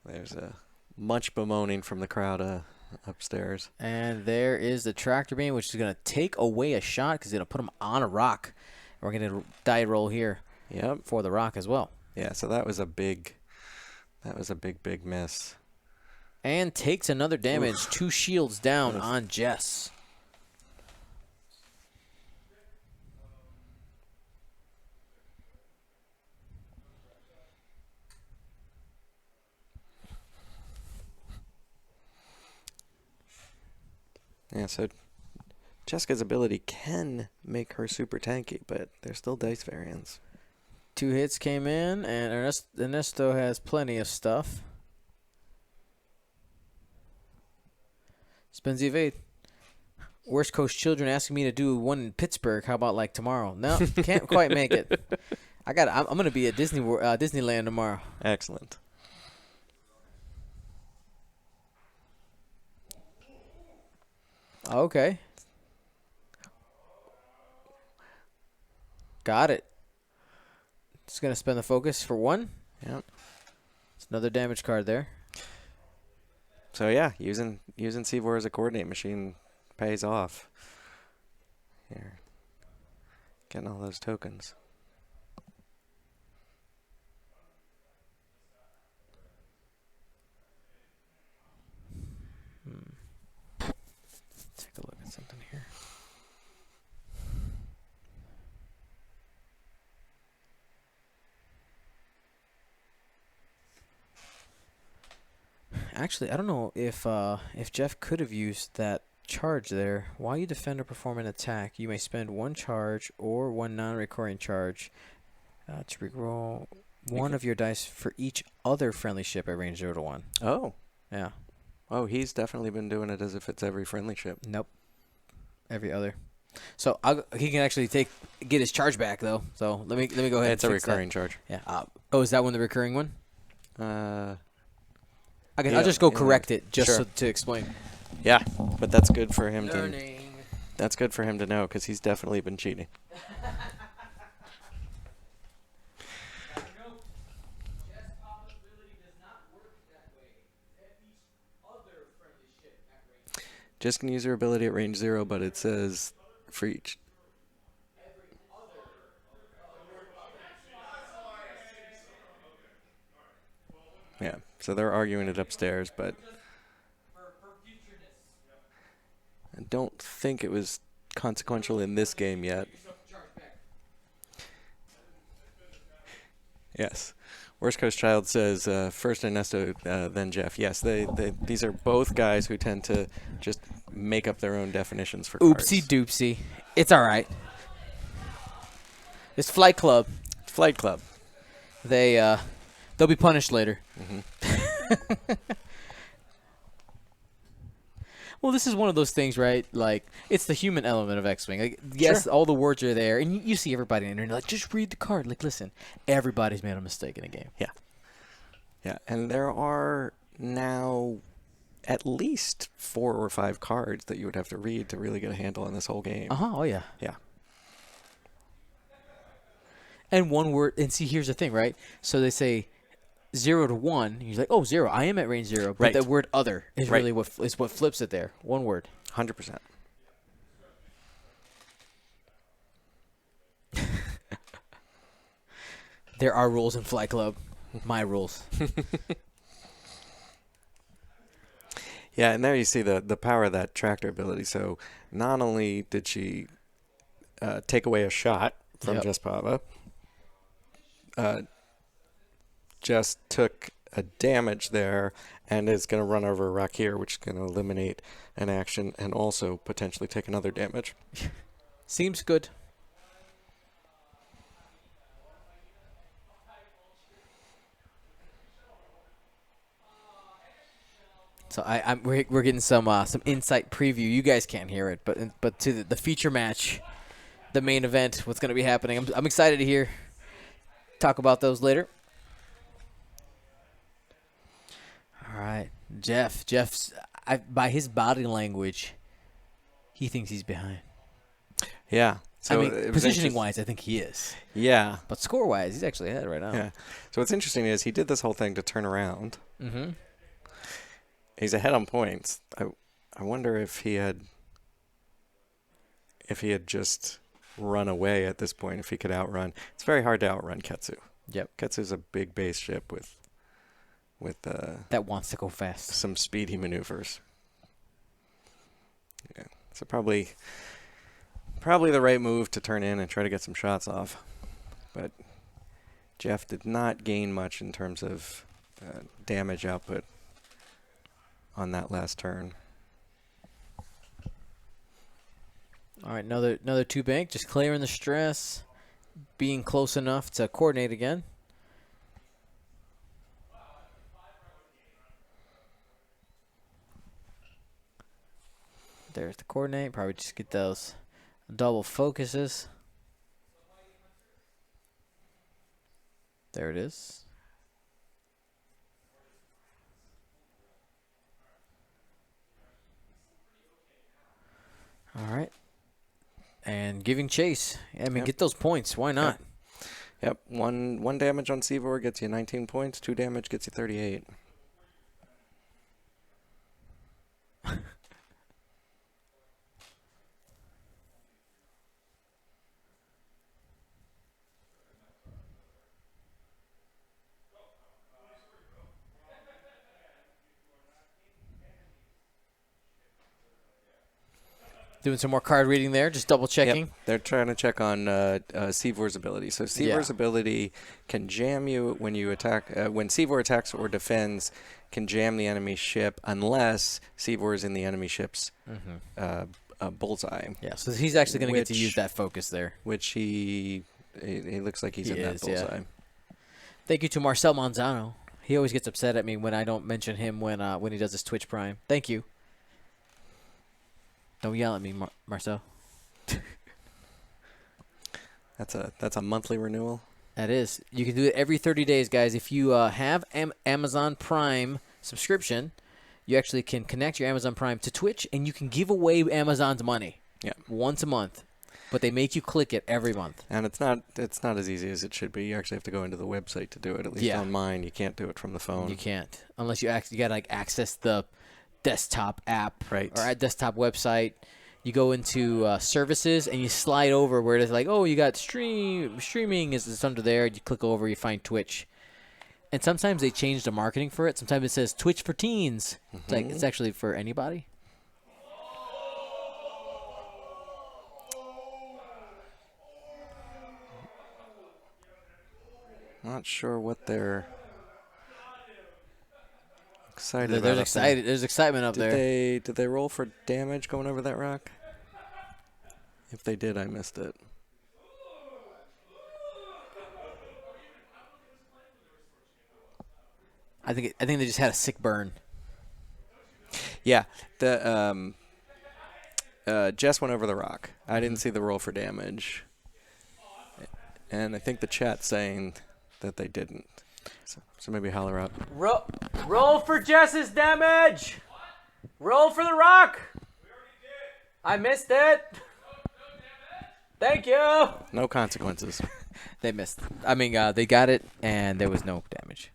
There's a much bemoaning from the crowd upstairs. And there is the tractor beam, which is going to take away a shot because it's going to put him on a rock. We're going to die roll here Yep. for the rock as well. Yeah, so that was a big miss. And takes another damage. Oof. 2 shields down on Jess. Yeah, so Jessica's ability can make her super tanky, but they're still dice variants. 2 hits came in, and Ernesto has plenty of stuff. Spins the evade. West Coast children asking me to do one in Pittsburgh. How about like tomorrow? No, can't quite make it. I'm gonna be at Disneyland tomorrow. Excellent. Okay. Got it. Just gonna spend the focus for 1. Yep. It's another damage card there. So yeah, using Seavor as a coordinate machine pays off. Here. Getting all those tokens. Take a look at something here. Actually, I don't know if Jeff could have used that charge there. While you defend or perform an attack, you may spend one charge or one non-recurring charge to reroll one of your dice for each other friendly ship at range 0 to 1. Oh. Yeah. Oh, he's definitely been doing it as if it's every friendly ship. Nope. Every other. So he can actually get his charge back though. So let me go ahead. It's a and fix recurring that. charge. Yeah. Is that one the recurring one? Yeah, I'll just go yeah. correct it just Sure. to explain. Yeah, but that's good for him Learning. That's good for him to know because he's definitely been cheating. Just can use your ability at range 0, but it says for each. Yeah, so they're arguing it upstairs, but I don't think it was consequential in this game yet. Yes. Worst Coast Child says, first Ernesto, then Jeff. Yes, these are both guys who tend to just make up their own definitions for cards. Oopsie doopsie. It's all right. It's Flight Club. Flight Club. They'll be punished later. Well, this is one of those things, right? Like, it's the human element of X-Wing. Like, yes, all the words are there, and you see everybody in there, and you're like, just read the card. Like, listen, everybody's made a mistake in a game. Yeah. Yeah, and there are now at least 4 or 5 cards that you would have to read to really get a handle on this whole game. Oh, yeah. Yeah. And one word, and see, here's the thing, right? So they say 0 to 1, and you're like, oh, 0, I am at range 0. But Right. the word other is Right. really what flips it there. One word. 100%. There are rules in Flight Club. My rules. Yeah, and there you see the power of that tractor ability. So not only did she take away a shot from Yep. Jespava, just took a damage there and is going to run over Rakir, which is going to eliminate an action and also potentially take another damage. Seems good. So we're getting some insight preview. You guys can't hear it, but to the feature match, the main event, what's going to be happening. I'm excited to hear. Talk about those later. All right, Jeff's by his body language, he thinks he's behind. Yeah. So I mean, it was positioning interest- wise, I think he is. Yeah. But score wise, he's actually ahead right now. Yeah. So what's interesting is he did this whole thing to turn around. Mm-hmm. He's ahead on points. I wonder if he had just run away at this point, if he could outrun. It's very hard to outrun Ketsu. Yep. Ketsu's a big base ship with That wants to go fast. some speedy maneuvers. Yeah. So probably the right move to turn in and try to get some shots off. But Jeff did not gain much in terms of damage output on that last turn. All right, another 2 bank, just clearing the stress, being close enough to coordinate again. There's the coordinate. Probably just get those double focuses. There it is. All right. And giving chase. I mean, Yep. get those points. Why not? Yep. One damage on Seavor gets you 19 points. 2 damage gets you 38. Doing some more card reading there, just double checking. Yep. They're trying to check on Seavor's ability. So Seavor's ability can jam you when you attack. When Seavor attacks or defends, can jam the enemy ship unless Seavor is in the enemy ship's bullseye. Yeah, so he's actually going to get to use that focus there. Which he looks like he's in that bullseye. Yeah. Thank you to Marcel Manzano. He always gets upset at me when I don't mention him when he does his Twitch Prime. Thank you. Don't yell at me, Marcel. That's a monthly renewal. That is. You can do it every 30 days, guys. If you have Amazon Prime subscription, you actually can connect your Amazon Prime to Twitch, and you can give away Amazon's money. Yeah. Once a month. But they make you click it every month. And it's not as easy as it should be. You actually have to go into the website to do it. At least on mine, you can't do it from the phone. You can't unless you got to access the desktop app or a desktop website. You go into services and you slide over where it's like, oh, you got streaming is under there. You click over, you find Twitch, and sometimes they change the marketing for it. Sometimes it says Twitch for teens. It's like it's actually for anybody. Not sure what they're excited about. There's excitement up there. Did they roll for damage going over that rock? If they did, I missed it. I think they just had a sick burn. Yeah, the Jess went over the rock. I didn't see the roll for damage, and I think the chat's saying that they didn't. So maybe holler up. Roll for Jess's damage. Roll for the rock. I missed it. Thank you. No consequences. They missed. I mean, they got it, and there was no damage.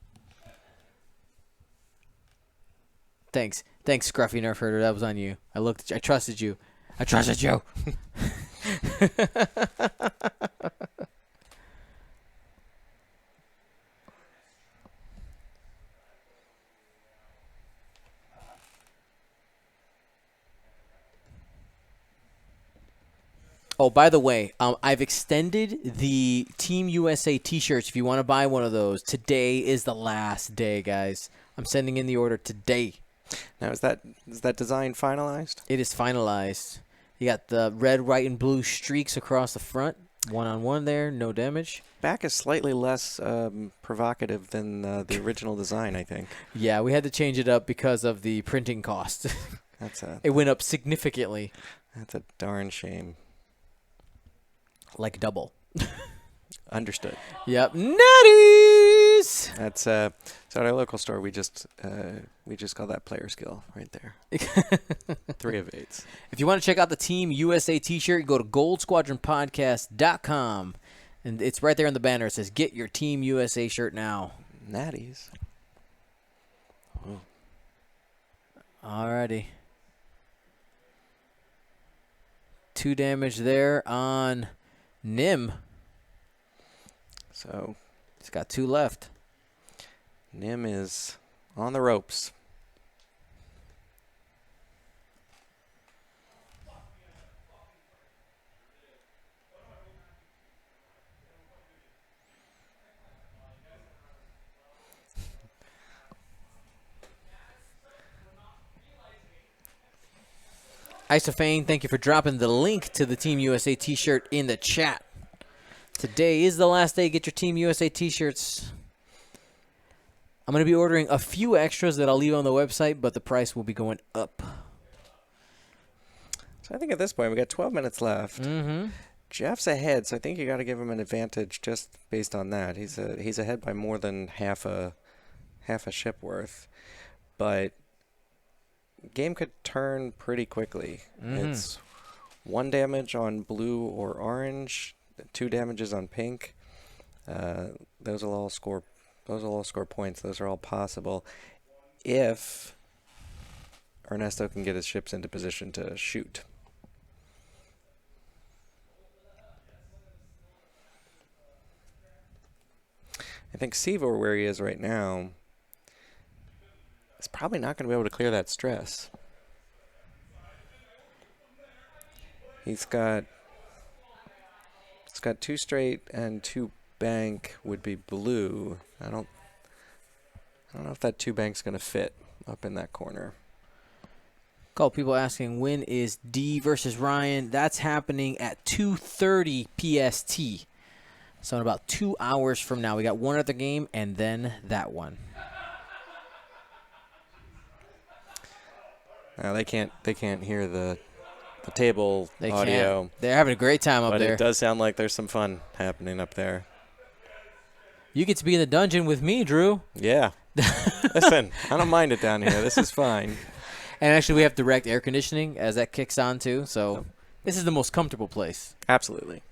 Thanks, Scruffy Nerf Herder. That was on you. I trusted you. I trusted you. Oh, by the way, I've extended the Team USA T-shirts. If you want to buy one of those, today is the last day, guys. I'm sending in the order today. Now, is that design finalized? It is finalized. You got the red, white, and blue streaks across the front. One-on-one there, no damage. Back is slightly less provocative than the original design, I think. Yeah, we had to change it up because of the printing cost. It went up significantly. That's a darn shame. Like double. Understood. Yep. Nutties! That's so at our local store we just call that player skill right there. 3 of 8s. If you want to check out the Team USA T-shirt, go to goldsquadronpodcast.com, and it's right there on the banner. It says, "Get your Team USA shirt now." Natties. Ooh. Alrighty. 2 damage there on Nim. So he's got 2 left. Nim is on the ropes. Isophane, thank you for dropping the link to the Team USA T-shirt in the chat. Today is the last day. Get your Team USA T-shirts. I'm going to be ordering a few extras that I'll leave on the website, but the price will be going up. So I think at this point we got 12 minutes left. Mm-hmm. Jeff's ahead, so I think you got to give him an advantage just based on that. He's ahead by more than half a ship worth, but game could turn pretty quickly. Mm-hmm. It's 1 damage on blue or orange, 2 damages on pink. Those will all score points. Those are all possible if Ernesto can get his ships into position to shoot. I think Seavor, where he is right now, is probably not going to be able to clear that stress. It's got 2 straight and 2 bank would be blue. I don't know if that 2 bank's going to fit up in that corner. Couple people asking, when is D versus Ryan? That's happening at 2:30 PST. So in about 2 hours from now, we got one other game and then that one. Now they can't hear the table They audio. can't. They're having a great time up But there. it does sound like there's some fun happening up there. You get to be in the dungeon with me, Drew. Yeah. Listen, I don't mind it down here. This is fine. And actually, we have direct air conditioning as that kicks on, too. So this is the most comfortable place. Absolutely.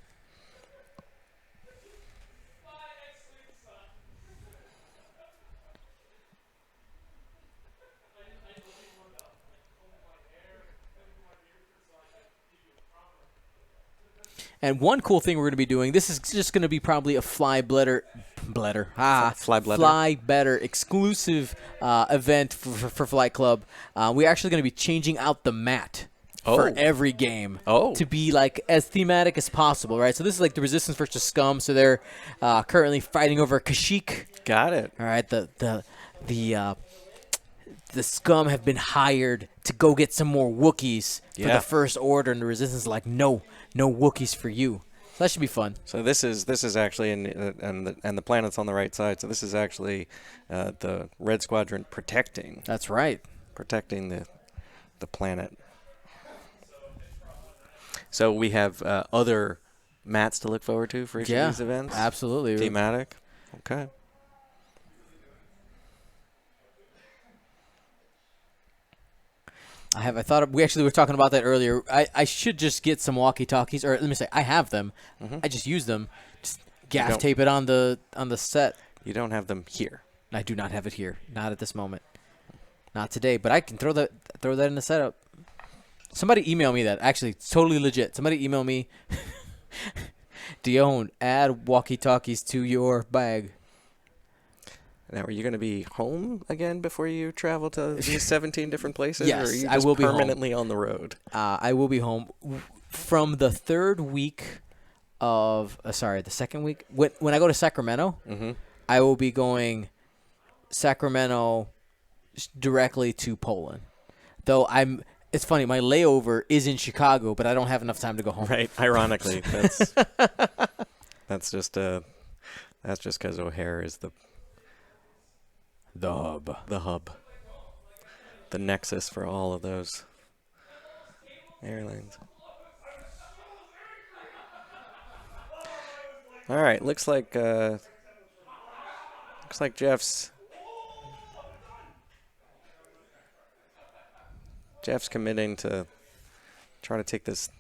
And one cool thing we're going to be doing, this is just going to be probably a Fly Better exclusive event for Flight Club. We're actually going to be changing out the mat for every game to be like as thematic as possible, right? So this is like the Resistance versus Scum. So they're currently fighting over Kashyyyk. Got it. All right, the Scum have been hired to go get some more Wookiees for the First Order, and the Resistance is like, no Wookiees for you. So that should be fun. So this is actually and the planet's on the right side. So this is actually the Red Squadron protecting. That's right. Protecting the planet. So we have other mats to look forward to for each of these events. Absolutely. Thematic. Okay. I thought we actually were talking about that earlier. I should just get some walkie-talkies, or let me say, I have them. Mm-hmm. I just use them. Just gaff tape it on the set. You don't have them here. I do not have it here. Not at this moment. Not today. But I can throw that in the setup. Somebody email me that. Actually, it's totally legit. Somebody email me. Dion, add walkie-talkies to your bag. Now, are you going to be home again before you travel to these 17 different places? Yes, or are you just I will be home. permanently on the road? I will be home from the third week of the second week. When I go to Sacramento, I will be going Sacramento directly to Poland. Though it's funny, my layover is in Chicago, but I don't have enough time to go home. Right. Ironically, that's just because O'Hare is the hub, the nexus for all of those airlines. All right, looks like Jeff's committing to try to take this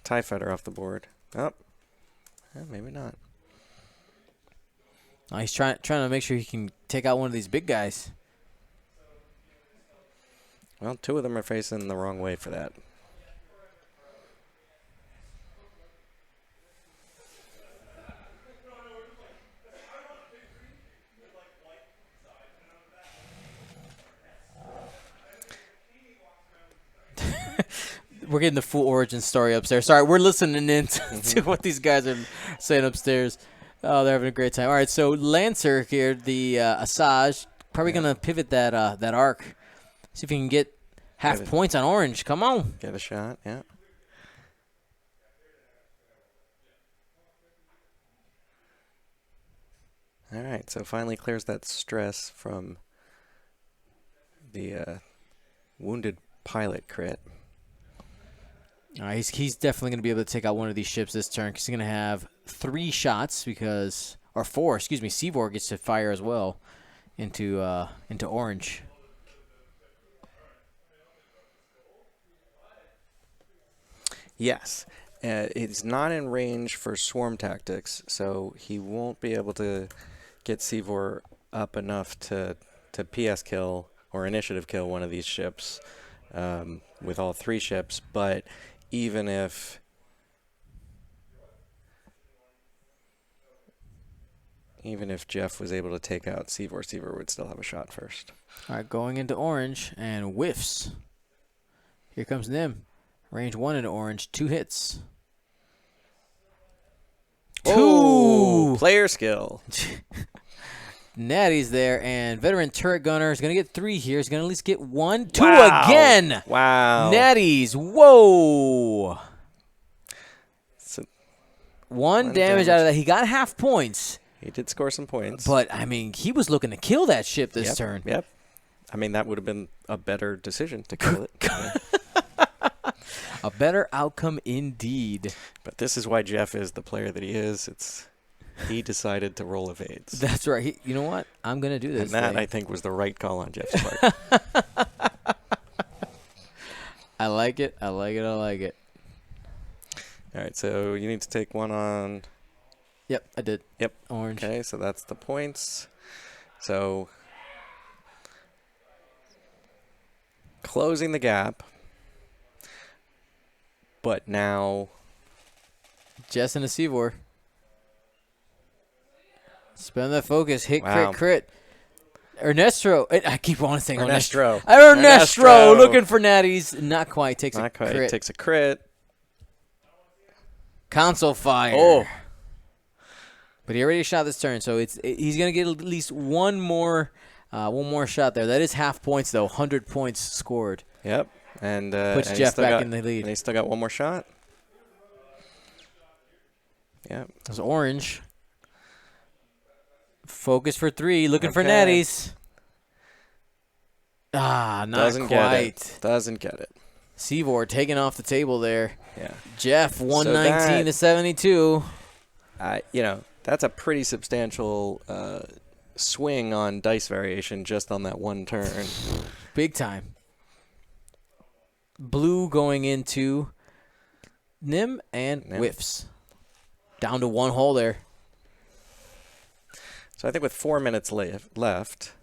TIE fighter off the board. Oh, maybe not. Oh, he's trying to make sure he can take out one of these big guys. Well, 2 of them are facing the wrong way for that. We're getting the full origin story upstairs. Sorry, we're listening in to what these guys are saying upstairs. Oh, they're having a great time. All right, so Lancer here, the Asajj, probably going to pivot that arc. See if he can get half points on orange. Come on. Get a shot, yeah. All right, so finally clears that stress from the wounded pilot crit. All right, he's definitely going to be able to take out one of these ships this turn because he's going to have 3 shots or 4. Seavor gets to fire as well into orange. Yes, it's not in range for swarm tactics, so he won't be able to get Seavor up enough to PS kill or initiative kill one of these ships with all 3 ships, but even if Jeff was able to take out Seavor would still have a shot first. All right, going into orange and whiffs. Here comes Nim. Range 1 in orange, 2 hits. Oh, 2! player skill. Natty's there, and veteran turret gunner is going to get 3 here. He's going to at least get 1. 2 Wow. again! Wow. Natty's, whoa! So 1 damage out of that. He got half points. he did score some points. But, I mean, he was looking to kill that ship this turn. Yep. I mean, that would have been a better decision to kill it. Yeah. A better outcome indeed. But this is why Jeff is the player that he is. He decided to roll evades. That's right. You know what? I'm going to do this. And that, thing. I think, was the right call on Jeff's part. I like it. I like it. I like it. All right, so you need to take one on... Yep, I did. Yep. Orange. Okay, so that's the points. So closing the gap. But now... Jess and a Seavor. Spend that focus. Hit, Wow. crit. Ernestro. I keep on saying Ernestro. Ernestro looking for natties. Not quite. Takes Not a quite. crit. Takes a crit. Console fire. Oh. But he already shot this turn, so he's going to get at least one more shot there. That is half points, though. 100 points scored. Yep. And Puts and Jeff back in the lead. And he still got one more shot. Yep. It was orange. Focus for 3. Looking for Okay. natties. Not Doesn't quite. get it. Doesn't get it. Seavor taking off the table there. Yeah. Jeff, 119 to that- 72. That's a pretty substantial swing on dice variation just on that one turn. Big time. Blue going into Nim and Nim. whiffs. Down to 1 hole there. So I think with 4 minutes left,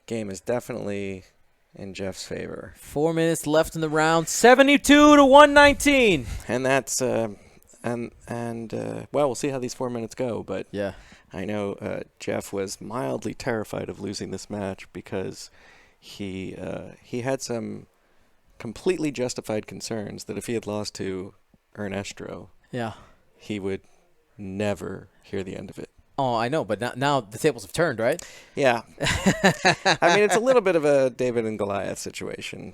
game is definitely in Jeff's favor. 4 minutes left in the round. 72 to 119. And that's well, we'll see how these 4 minutes go, but Yeah. I know Jeff was mildly terrified of losing this match because he had some completely justified concerns that if he had lost to Ernestro, Yeah. he would never hear the end of it. Oh, I know, but now the tables have turned, right? Yeah. I mean, it's a little bit of a David and Goliath situation,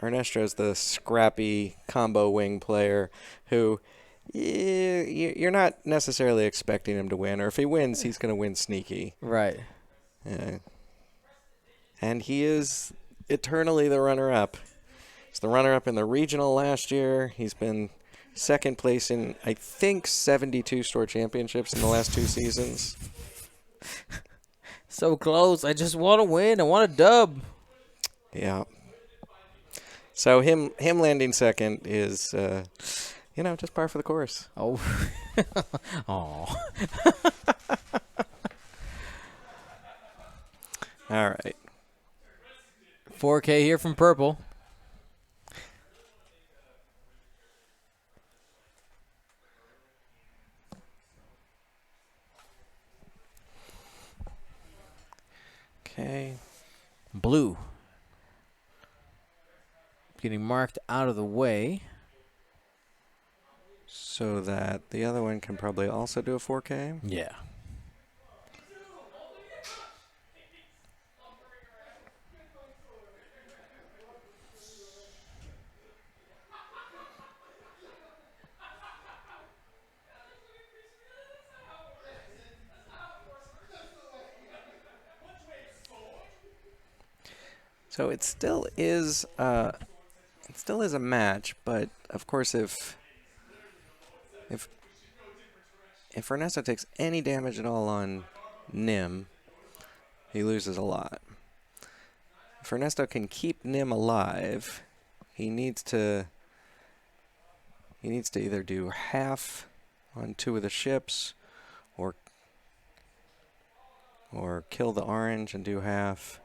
Ernestro's the scrappy combo wing player who you're not necessarily expecting him to win, or if he wins, he's going to win sneaky. Right. And he is eternally the runner-up. He's the runner-up in the regional last year. He's been second place in, I think, 72 store championships in the last 2 seasons. So close. I just want to win. I want a dub. Yeah. So him landing second is, just par for the course. Oh. Oh. All right. 4K here from Purple. Okay. Blue. Getting marked out of the way. So that the other one can probably also do a 4K. Yeah. So it still is a match, but of course if Ernesto takes any damage at all on Nim, he loses a lot. If Ernesto can keep Nim alive, he needs to either do half on 2 of the ships or kill the orange and do half.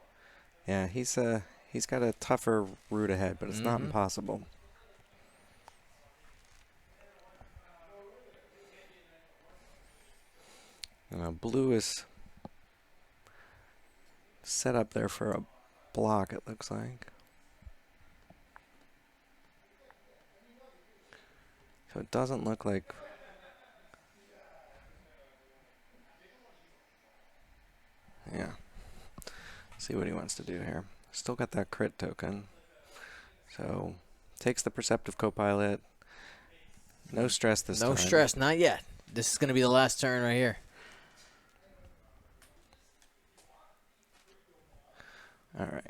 Yeah, he's got a tougher route ahead, but it's not impossible. Blue is set up there for a block, it looks like. So it doesn't look like. Yeah. See what he wants to do here. Still got that crit token. So takes the Perceptive Copilot. No stress this time. No stress, not yet. This is going to be the last turn right here. All right.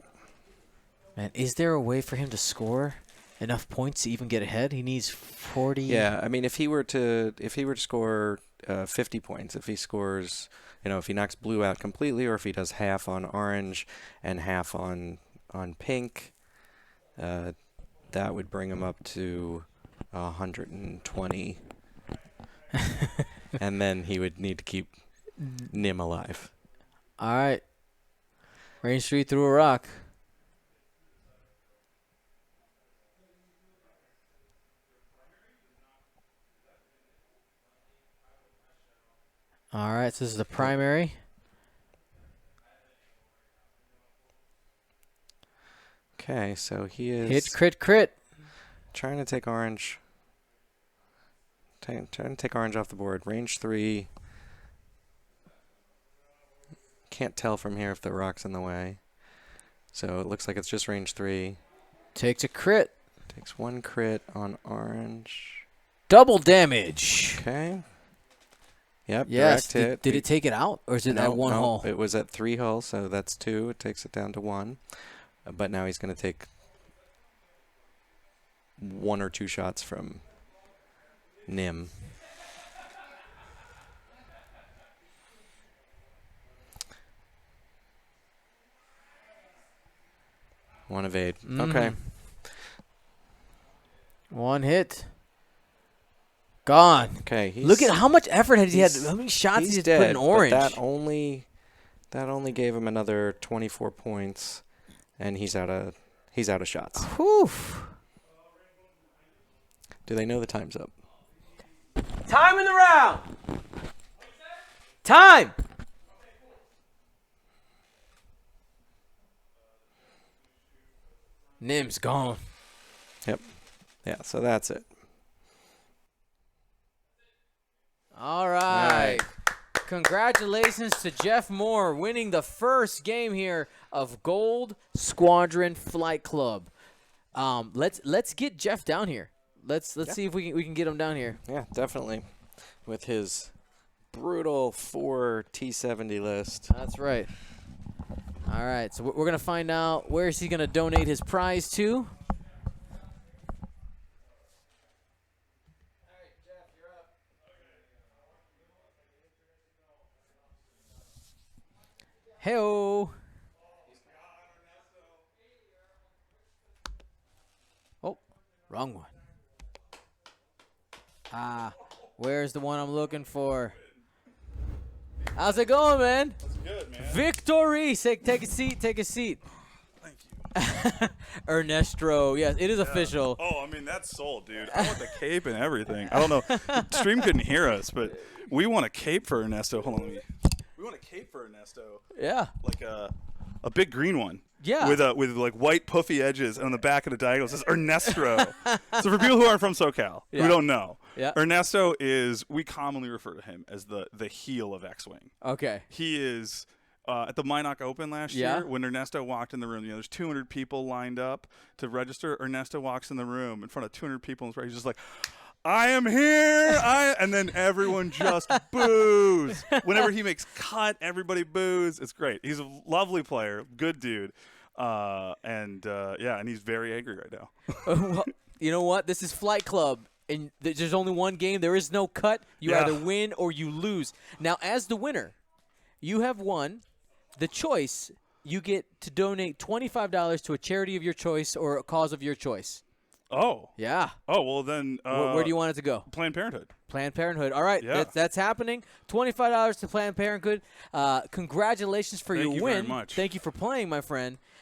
Man, is there a way for him to score enough points to even get ahead? He needs 40. Yeah, I mean, if he were to score 50 points, if he scores, if he knocks blue out completely, or if he does half on orange and half on pink, that would bring him up to 120, and then he would need to keep Nim alive. All right. Range 3 through a rock. All right, so this is the primary. Okay, so he is Hit, crit, crit. trying to take orange. Trying to take orange off the board. Range 3. Can't tell from here if the rock's in the way. So it looks like it's just range 3. Takes a crit. Takes 1 crit on orange. Double damage. Okay. Yep, Yes. direct hit. Did it take it out, or is it at one hull? It was at 3 hull, so that's 2. It takes it down to 1. But now he's going to take 1 or 2 shots from Nim. One evade. Okay. One hit. Gone. Okay. Look at how much effort he had. he's- How many shots He's he dead, put in orange. But that only gave him another 24 points, and he's out of shots. Whew. Do they know the time's up? Time in the round. Time. Nim's gone. Yep. Yeah. So that's it. All right. Congratulations to Jeff Moore winning the first game here of Gold Squadron Flight Club. Let's get Jeff down here. Let's see if we can get him down here. Yeah, definitely. With his brutal 4 T70 list. That's right. All right. So we're gonna find out where is he gonna donate his prize to. Hey-o. Oh, wrong one. Where's the one I'm looking for? How's it going, man? That's good, man. Victory! Take a seat. Take a seat. Thank you. Ernestro. Yes, it is official. Oh, I mean, that's sold, dude. I want the cape and everything. I don't know. The stream couldn't hear us, but we want a cape for Ernesto. Hold on. We want a cape for Ernesto. Yeah. Like a big green one. Yeah. With like white puffy edges, and on the back of the diagonal it says Ernestro. So for people who aren't from SoCal, Yeah. who don't know, Yeah. Ernesto is, we commonly refer to him as the heel of X-Wing. Okay. He is at the Minot Open last Yeah. year when Ernesto walked in the room. There's 200 people lined up to register. Ernesto walks in the room in front of 200 people and he's just like, I am here. And then everyone just boos. Whenever he makes cut, everybody boos. It's great. He's a lovely player, good dude. And he's very angry right now. Well, you know what? This is Flight Club, and there's only one game. There is no cut. You Yeah. either win or you lose. Now, as the winner, you have won the choice. You get to donate $25 to a charity of your choice or a cause of your choice. Oh. Yeah. Oh, well then. Where do you want it to go? Planned Parenthood. Planned Parenthood. All right, Yeah. that's happening. $25 to Planned Parenthood. Congratulations for Thank your you win. very much. Thank you for playing, my friend.